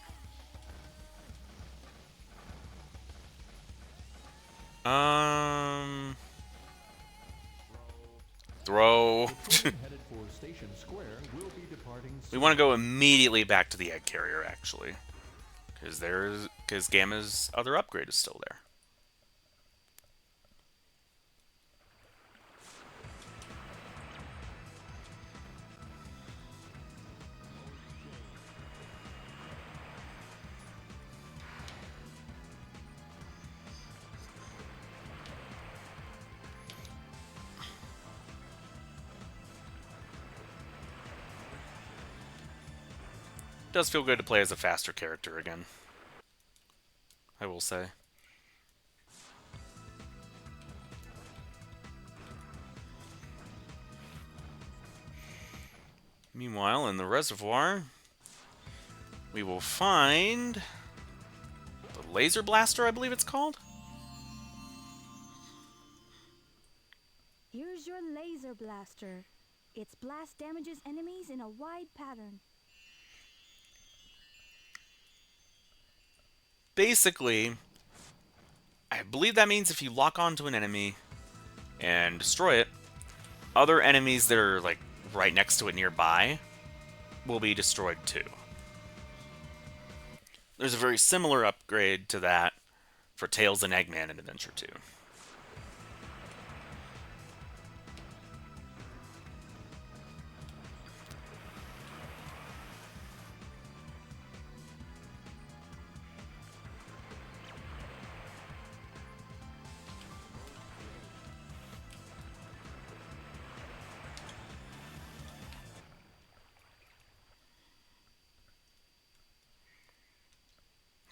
Throw. train headed for Station Square will be departing We soon. want to go immediately back to the egg carrier, actually, because Gamma's other upgrade is still there. Does feel good to play as a faster character again, I will say. Meanwhile, in the reservoir, we will find the laser blaster, I believe it's called. Here's your laser blaster. Its blast damages enemies in a wide pattern. Basically, I believe that means if you lock onto an enemy and destroy it, other enemies that are like right next to it nearby will be destroyed too. There's a very similar upgrade to that for Tails and Eggman in Adventure 2.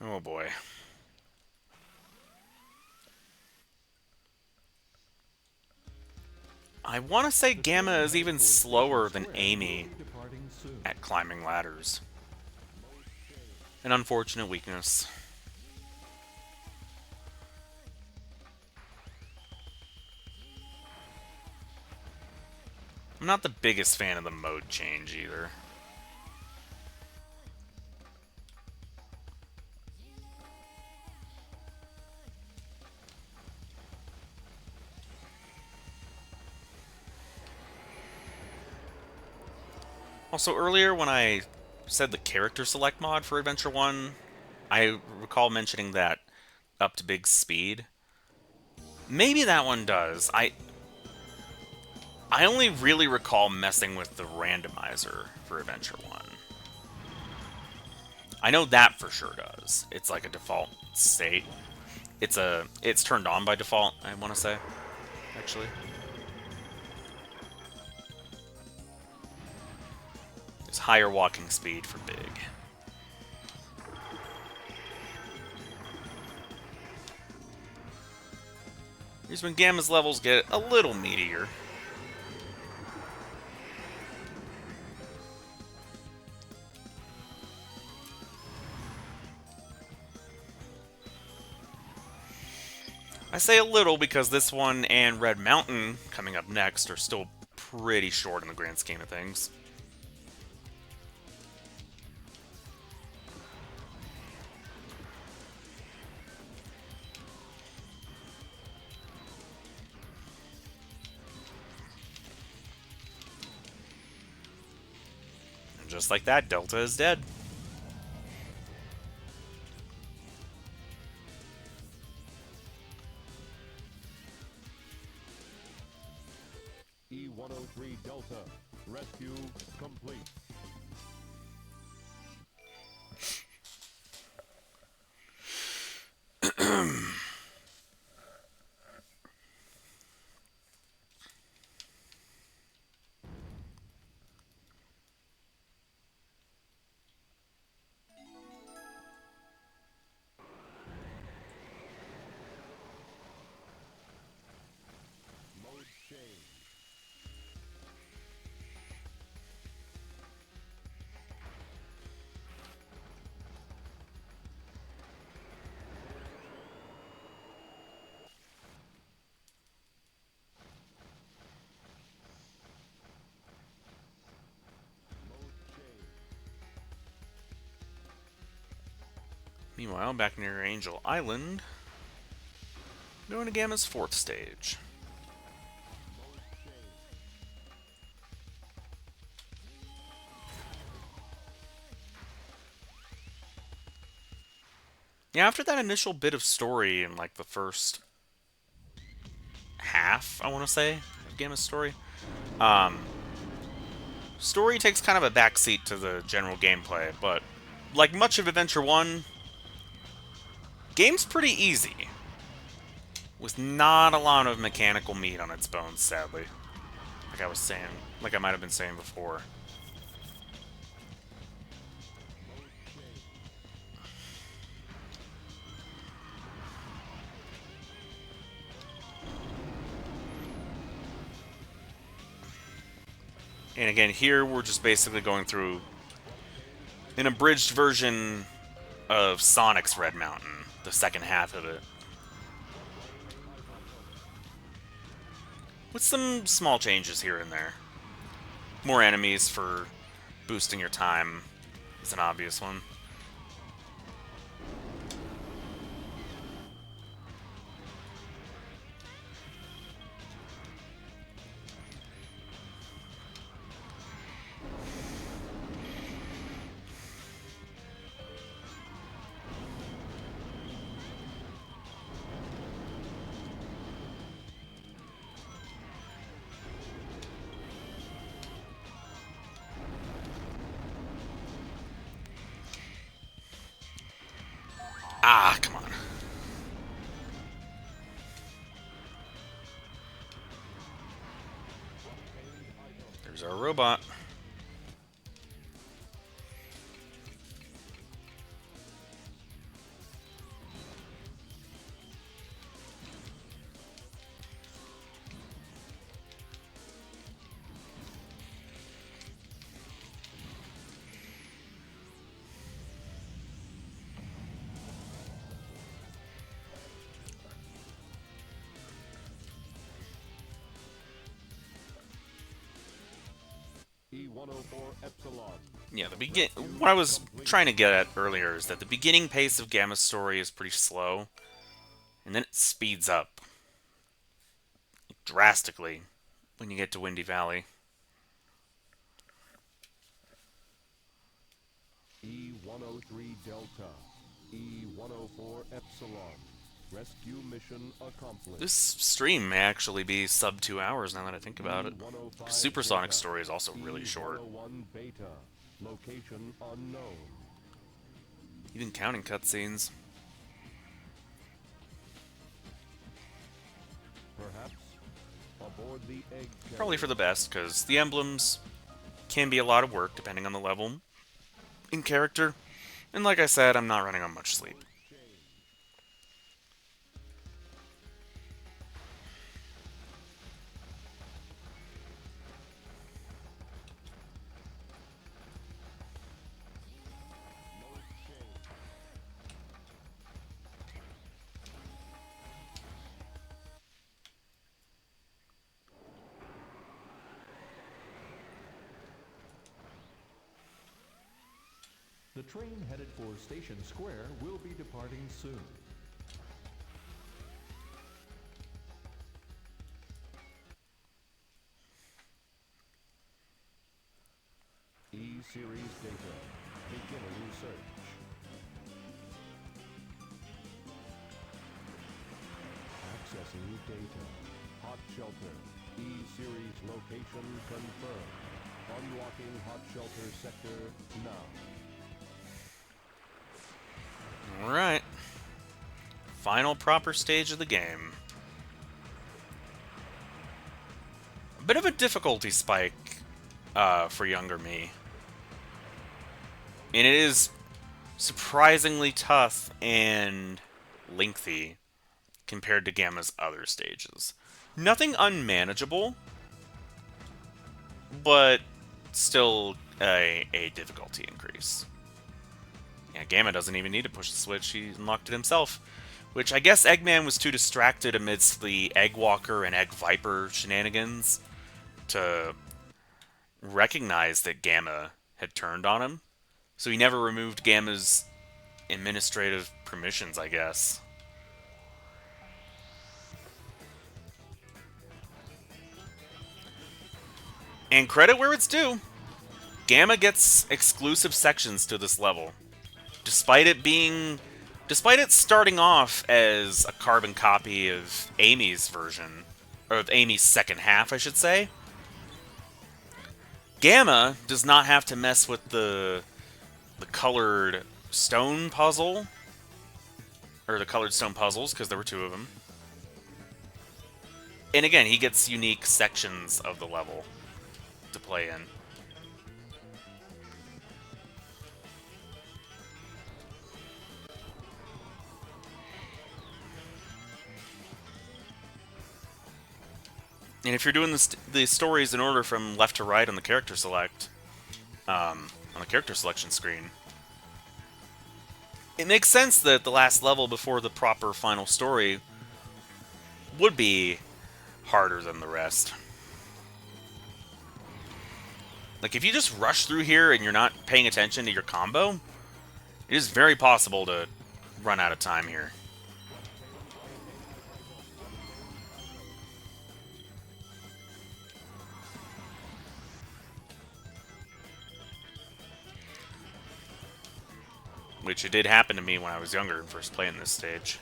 Oh boy. I want to say Gamma is even slower than Amy Departing soon. at climbing ladders. An unfortunate weakness. I'm not the biggest fan of the mode change either. Also, earlier when I said the character select mod for Adventure 1, I recall mentioning that up to big speed. Maybe that one does. I only really recall messing with the randomizer for Adventure 1. I know that for sure does. It's like a default state. It's turned on by default, I want to say, actually. There's higher walking speed for big. Here's when Gamma's levels get a little meatier. I say a little because this one and Red Mountain, coming up next, are still pretty short in the grand scheme of things. And just like that, Delta is dead. E-103 Delta. Rescue complete. Mode change. Mode change. Meanwhile, back near Angel Island, going to Gamma's 4th stage. Mode change. Yeah, after that initial bit of story in like the first half, I want to say, of Gamma's story, story takes kind of a backseat to the general gameplay, but like much of Adventure 1, game's pretty easy, with not a lot of mechanical meat on its bones, sadly. Like I was saying, like I might have been saying before. And again, here we're just basically going through an abridged version of Sonic's Red Mountain, the second half of it. With some small changes here and there. More enemies for boosting your time is an obvious one. Ah, come on. There's our robot. E104 Epsilon. Yeah, what I was trying to get at earlier is that the beginning pace of Gamma's story is pretty slow, and then it speeds up drastically when you get to Windy Valley. E103 Delta. E104 Epsilon. Rescue mission accomplished. This stream may actually be sub 2 hours now that I think about it. E105 Supersonic Beta. story is also really short. E101 Beta. Location unknown. Even counting cutscenes. Perhaps aboard the egg carrier. Probably for the best, because the emblems can be a lot of work depending on the level in character. And like I said, I'm not running on much sleep. The train headed for Station Square will be departing soon. E-Series data. Beginning search. Accessing data. Hot shelter. E-Series location confirmed. Unlocking hot shelter sector now. Alright. Final proper stage of the game. A bit of a difficulty spike for younger me. And it is surprisingly tough and lengthy compared to Gamma's other stages. Nothing unmanageable, but still a difficulty increase. Yeah, Gamma doesn't even need to push the switch, he unlocked it himself. Which I guess Eggman was too distracted amidst the Egg Walker and Egg Viper shenanigans to recognize that Gamma had turned on him. So he never removed Gamma's administrative permissions, I guess. And credit where it's due, Gamma gets exclusive sections to this level. Despite it starting off as a carbon copy of Amy's version, or of Amy's second half, I should say, Gamma does not have to mess with the colored stone puzzle, or the colored stone puzzles, because there were two of them. And again, he gets unique sections of the level to play in. And if you're doing the stories in order from left to right on the character select, on the character selection screen, it makes sense that the last level before the proper final story would be harder than the rest. Like, if you just rush through here and you're not paying attention to your combo, it is very possible to run out of time here. Which it did happen to me when I was younger and first playing this stage.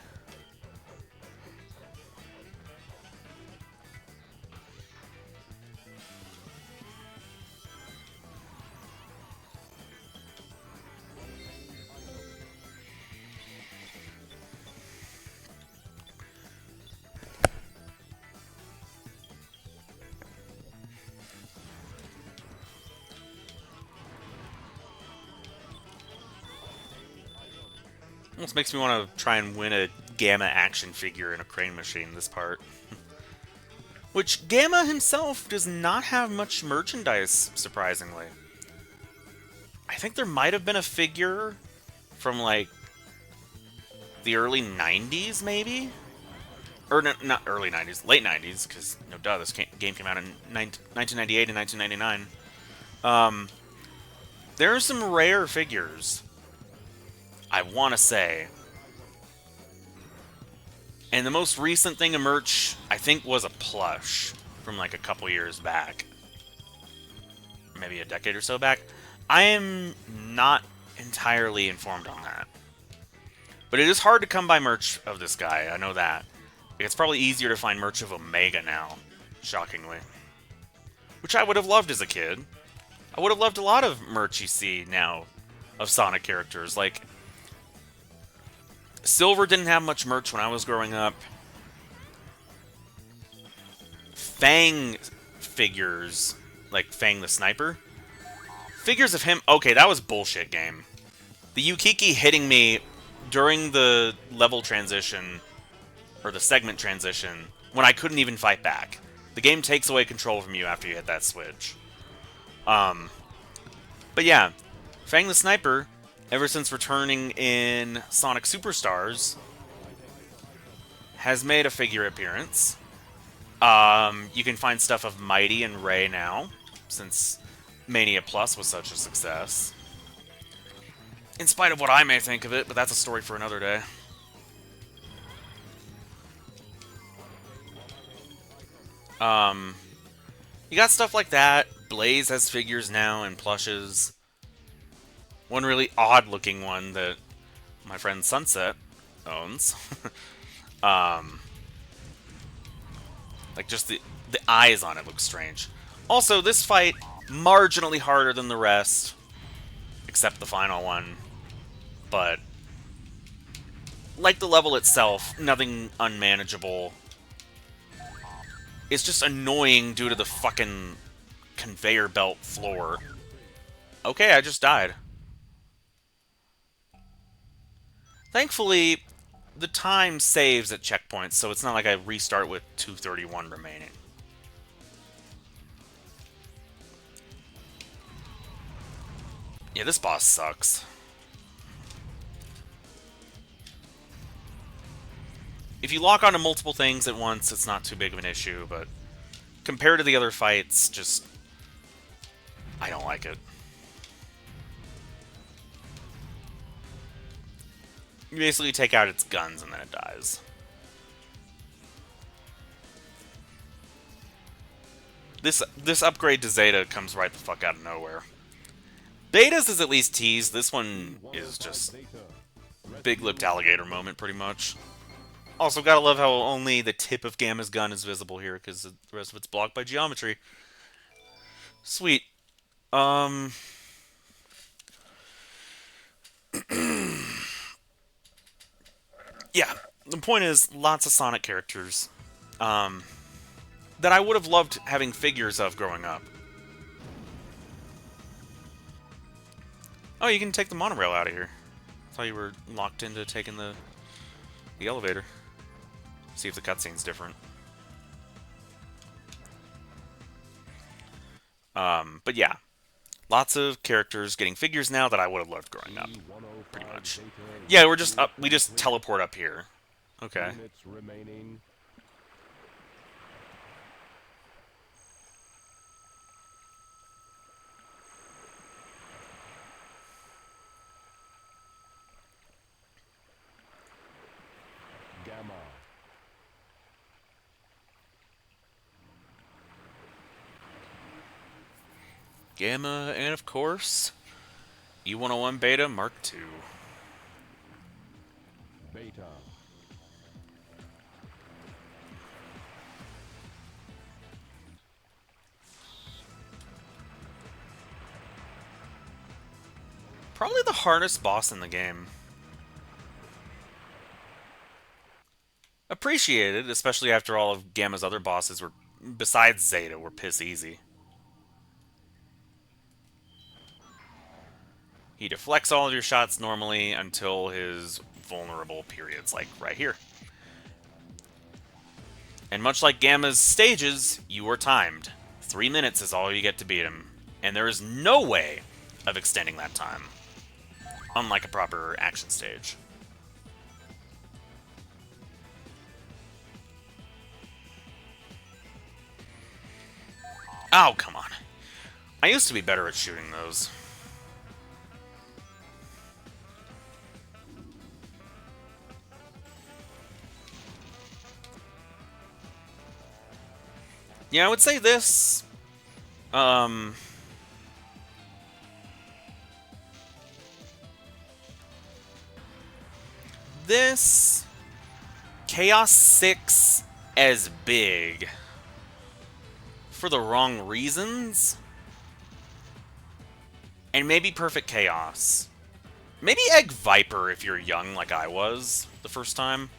Almost makes me want to try and win a Gamma action figure in a crane machine this part. Which Gamma himself does not have much merchandise, surprisingly. I think there might have been a figure from, like, the early 90s, maybe? Or no, not early 90s, late 90s, because, no duh, this game came out in 1998 and 1999. There are some rare figures, I want to say. And the most recent thing to merch, I think, was a plush from like a couple years back. Maybe a decade or so back. I am not entirely informed on that. But it is hard to come by merch of this guy, I know that. It's probably easier to find merch of Omega now, shockingly. Which I would have loved as a kid. I would have loved a lot of merch you see now of Sonic characters. Like, Silver didn't have much merch when I was growing up. Fang figures, like Fang the Sniper. Figures of him... Okay, that was bullshit game. The Yukiki hitting me during the level transition, or the segment transition, when I couldn't even fight back. The game takes away control from you after you hit that switch. But yeah, Fang the Sniper, ever since returning in Sonic Superstars, has made a figure appearance. You can find stuff of Mighty and Ray now, since Mania Plus was such a success. In spite of what I may think of it, but that's a story for another day. You got stuff like that. Blaze has figures now and plushes. One really odd-looking one that my friend Sunset owns. Like, just the eyes on it look strange. Also, this fight, marginally harder than the rest, except the final one. But, like the level itself, nothing unmanageable. It's just annoying due to the fucking conveyor belt floor. Okay, I just died. Thankfully, the time saves at checkpoints, so it's not like I restart with 231 remaining. Yeah, this boss sucks. If you lock onto multiple things at once, it's not too big of an issue, but compared to the other fights, just... I don't like it. You basically take out its guns and then it dies. This upgrade to Zeta comes right the fuck out of nowhere. Beta's is at least teased. This one is just big-lipped alligator moment, pretty much. Also, gotta love how only the tip of Gamma's gun is visible here, because the rest of it's blocked by geometry. Sweet. Yeah, the point is, lots of Sonic characters that I would have loved having figures of growing up. Oh, you can take the monorail out of here. I thought you were locked into taking the elevator. See if the cutscene's different. But yeah, lots of characters getting figures now that I would have loved growing up. Pretty much. Yeah, we just teleport up here. Okay. Gamma. Gamma, and of course, E101 Beta Mark II. Beta. Probably the hardest boss in the game. Appreciated, especially after all of Gamma's other bosses were, besides Zeta, were piss easy. He deflects all of your shots normally until his vulnerable periods, like right here. And much like Gamma's stages, you are timed. 3 minutes is all you get to beat him. And there is no way of extending that time. Unlike a proper action stage. Oh, come on. I used to be better at shooting those. Yeah, I would say this. This Chaos 6 as big for the wrong reasons. And maybe Perfect Chaos. Maybe Egg Viper if you're young like I was the first time.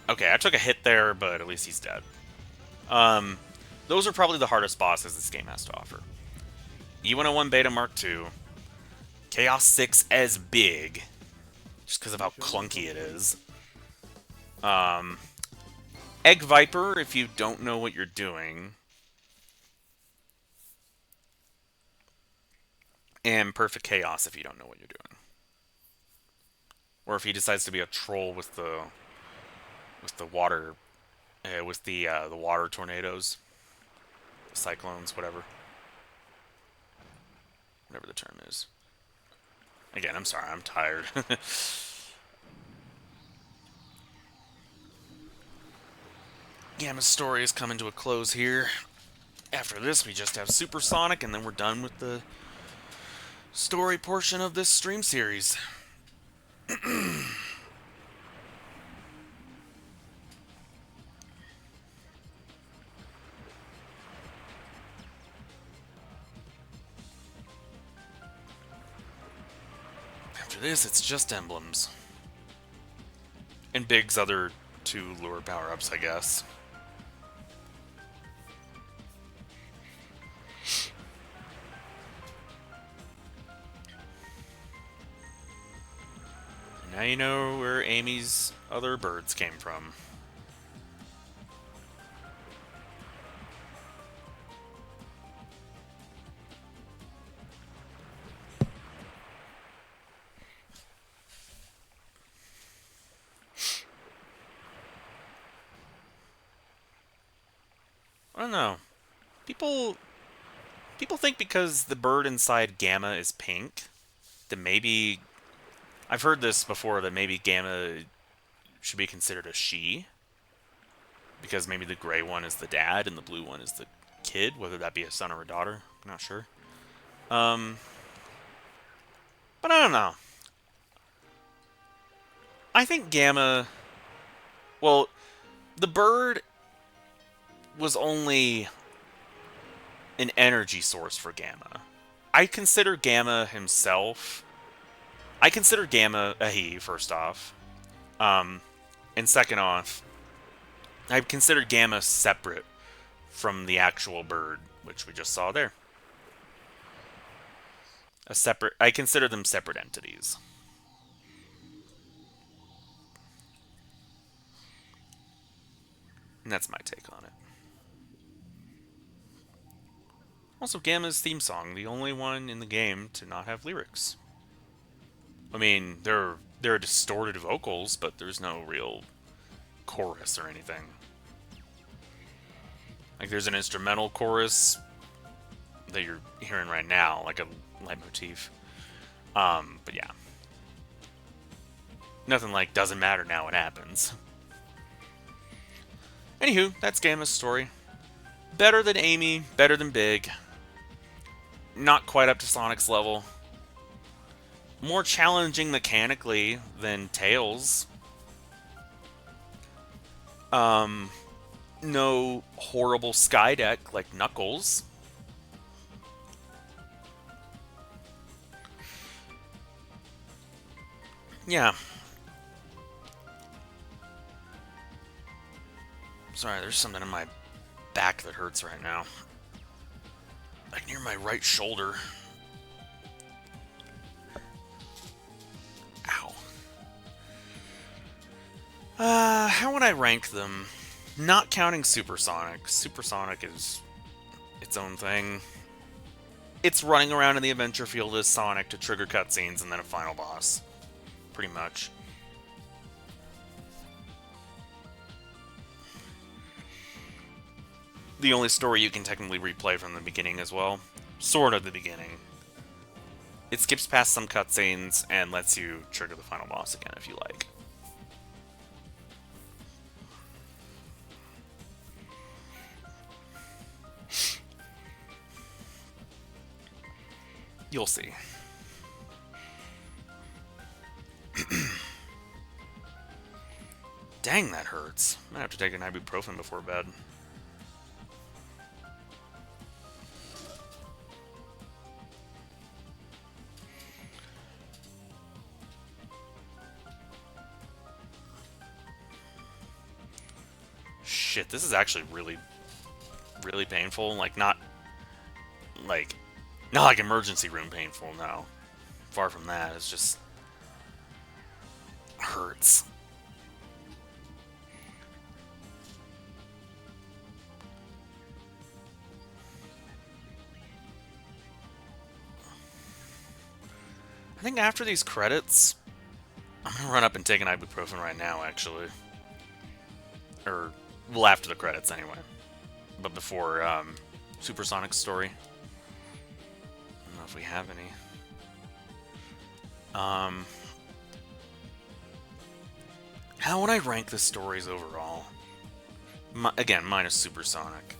Okay, I took a hit there, but at least he's dead. Those are probably the hardest bosses this game has to offer. E101 Beta Mark II. Chaos 6 as big. Just because of how clunky it is. Egg Viper if you don't know what you're doing. And Perfect Chaos if you don't know what you're doing. Or if he decides to be a troll with the water the water tornadoes, cyclones, whatever the term is. Again, I'm sorry, I'm tired. Gamma's story is coming to a close here. After this, we just have Supersonic, and then we're done with the story portion of this stream series. After this, it's just emblems. And Big's other 2 lure power-ups, I guess. And now you know where Amy's other birds came from. I don't know. People think because the bird inside Gamma is pink, that maybe... I've heard this before, that maybe Gamma should be considered a she. Because maybe the gray one is the dad and the blue one is the kid, whether that be a son or a daughter. I'm not sure. But I don't know. I think Gamma... Well, the bird was only an energy source for Gamma. I consider Gamma himself... I consider Gamma a he, first off. And second off, I consider Gamma separate from the actual bird, which we just saw there. I consider them separate entities. And that's my take on it. Also, Gamma's theme song, the only one in the game to not have lyrics. I mean, there are distorted vocals, but there's no real chorus or anything. Like, there's an instrumental chorus that you're hearing right now, like a leitmotif. But yeah. Nothing like, doesn't matter now, it happens. Anywho, that's Gamma's story. Better than Amy, better than Big. Not quite up to Sonic's level. More challenging mechanically than Tails. No horrible sky deck like Knuckles. Yeah. Sorry, there's something in my back that hurts right now. Like near my right shoulder. Ow. How would I rank them? Not counting Supersonic. Supersonic is its own thing. It's running around in the adventure field as Sonic to trigger cutscenes and then a final boss. Pretty much. the only story you can technically replay from the beginning as well. Sort of the beginning. It skips past some cutscenes and lets you trigger the final boss again if you like. You'll see. Dang, that hurts. I might have to take an ibuprofen before bed. Shit, this is actually really, really painful. Like, not like emergency room painful, no. Far from that, it's just hurts. I think after these credits, I'm gonna run up and take an ibuprofen right now, actually. Or, well, after the credits, anyway. But before, Supersonic's story. I don't know if we have any. How would I rank the stories overall? Again, minus Supersonic.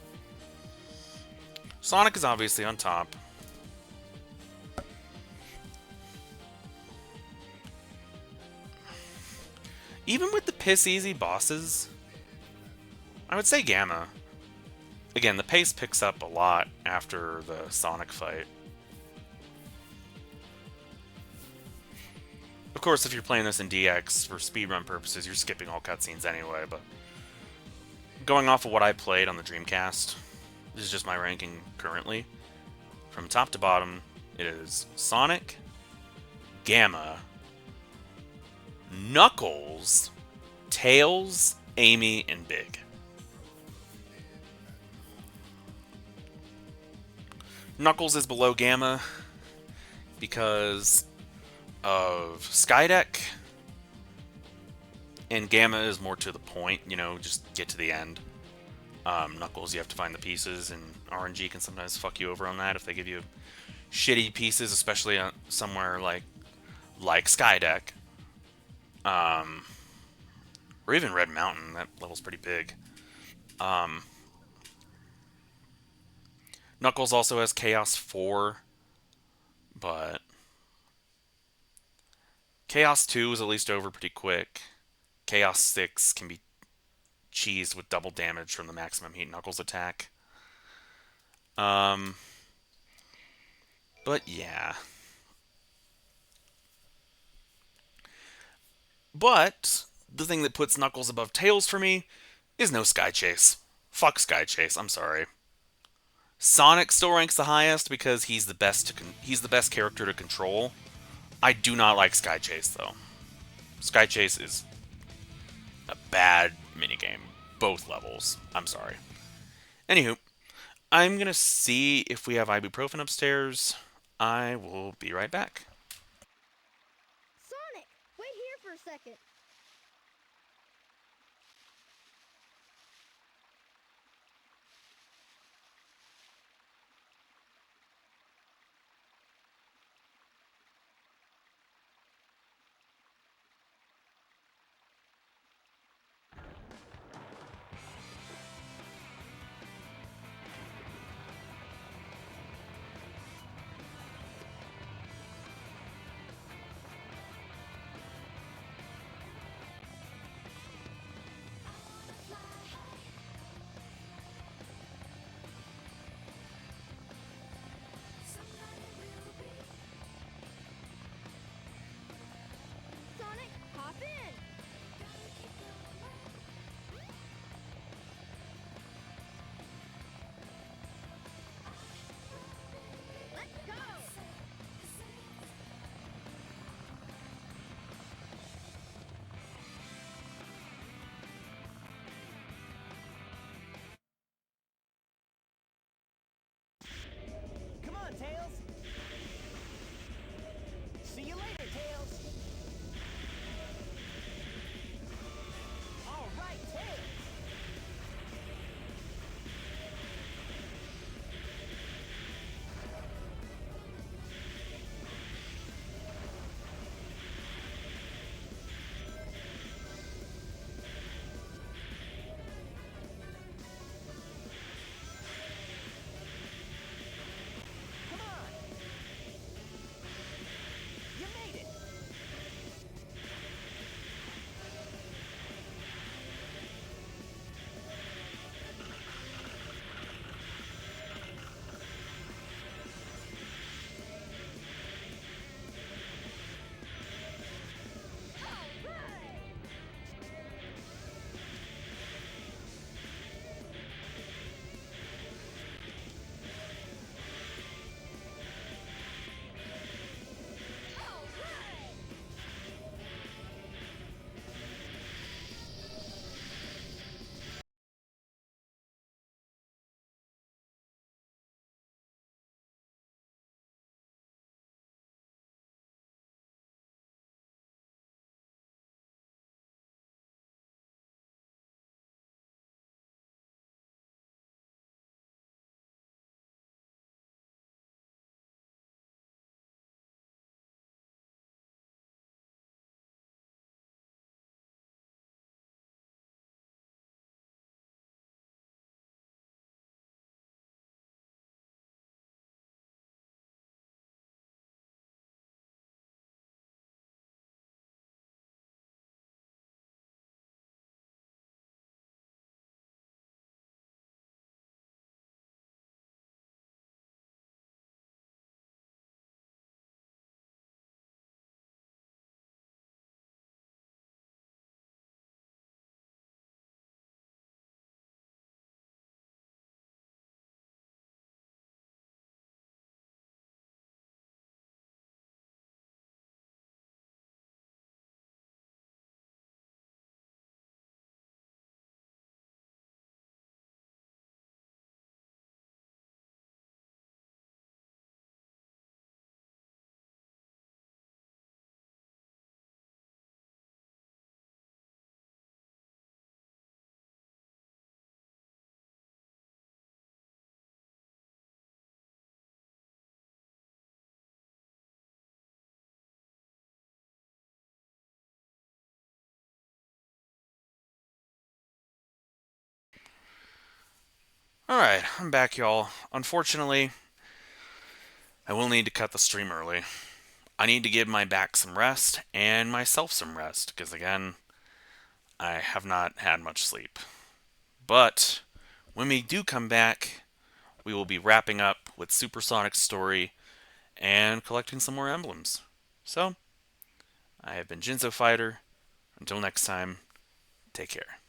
Sonic is obviously on top. Even with the piss-easy bosses, I would say Gamma. Again, the pace picks up a lot after the Sonic fight. Of course, if you're playing this in DX for speedrun purposes, you're skipping all cutscenes anyway, but going off of what I played on the Dreamcast, this is just my ranking currently. From top to bottom, it is Sonic, Gamma, Knuckles, Tails, Amy, and Big. Knuckles is below Gamma because of Skydeck, and Gamma is more to the point, you know, just get to the end. Knuckles, you have to find the pieces, and RNG can sometimes fuck you over on that if they give you shitty pieces, especially somewhere like Skydeck. Or even Red Mountain, that level's pretty big. Knuckles also has Chaos 4, but Chaos 2 is at least over pretty quick. Chaos 6 can be cheesed with double damage from the maximum heat Knuckles attack. But yeah. But the thing that puts Knuckles above Tails for me is no Sky Chase. Fuck Sky Chase, I'm sorry. Sonic still ranks the highest because he's the best character to control. I do not like Sky Chase though. Sky Chase is a bad minigame. Both levels. I'm sorry. Anywho, I'm gonna see if we have ibuprofen upstairs. I will be right back. Sonic, wait here for a second. Alright, I'm back, y'all. Unfortunately, I will need to cut the stream early. I need to give my back some rest and myself some rest, because again, I have not had much sleep. But when we do come back, we will be wrapping up with Supersonic's story and collecting some more emblems. So, I have been Jinzo Fighter. Until next time, take care.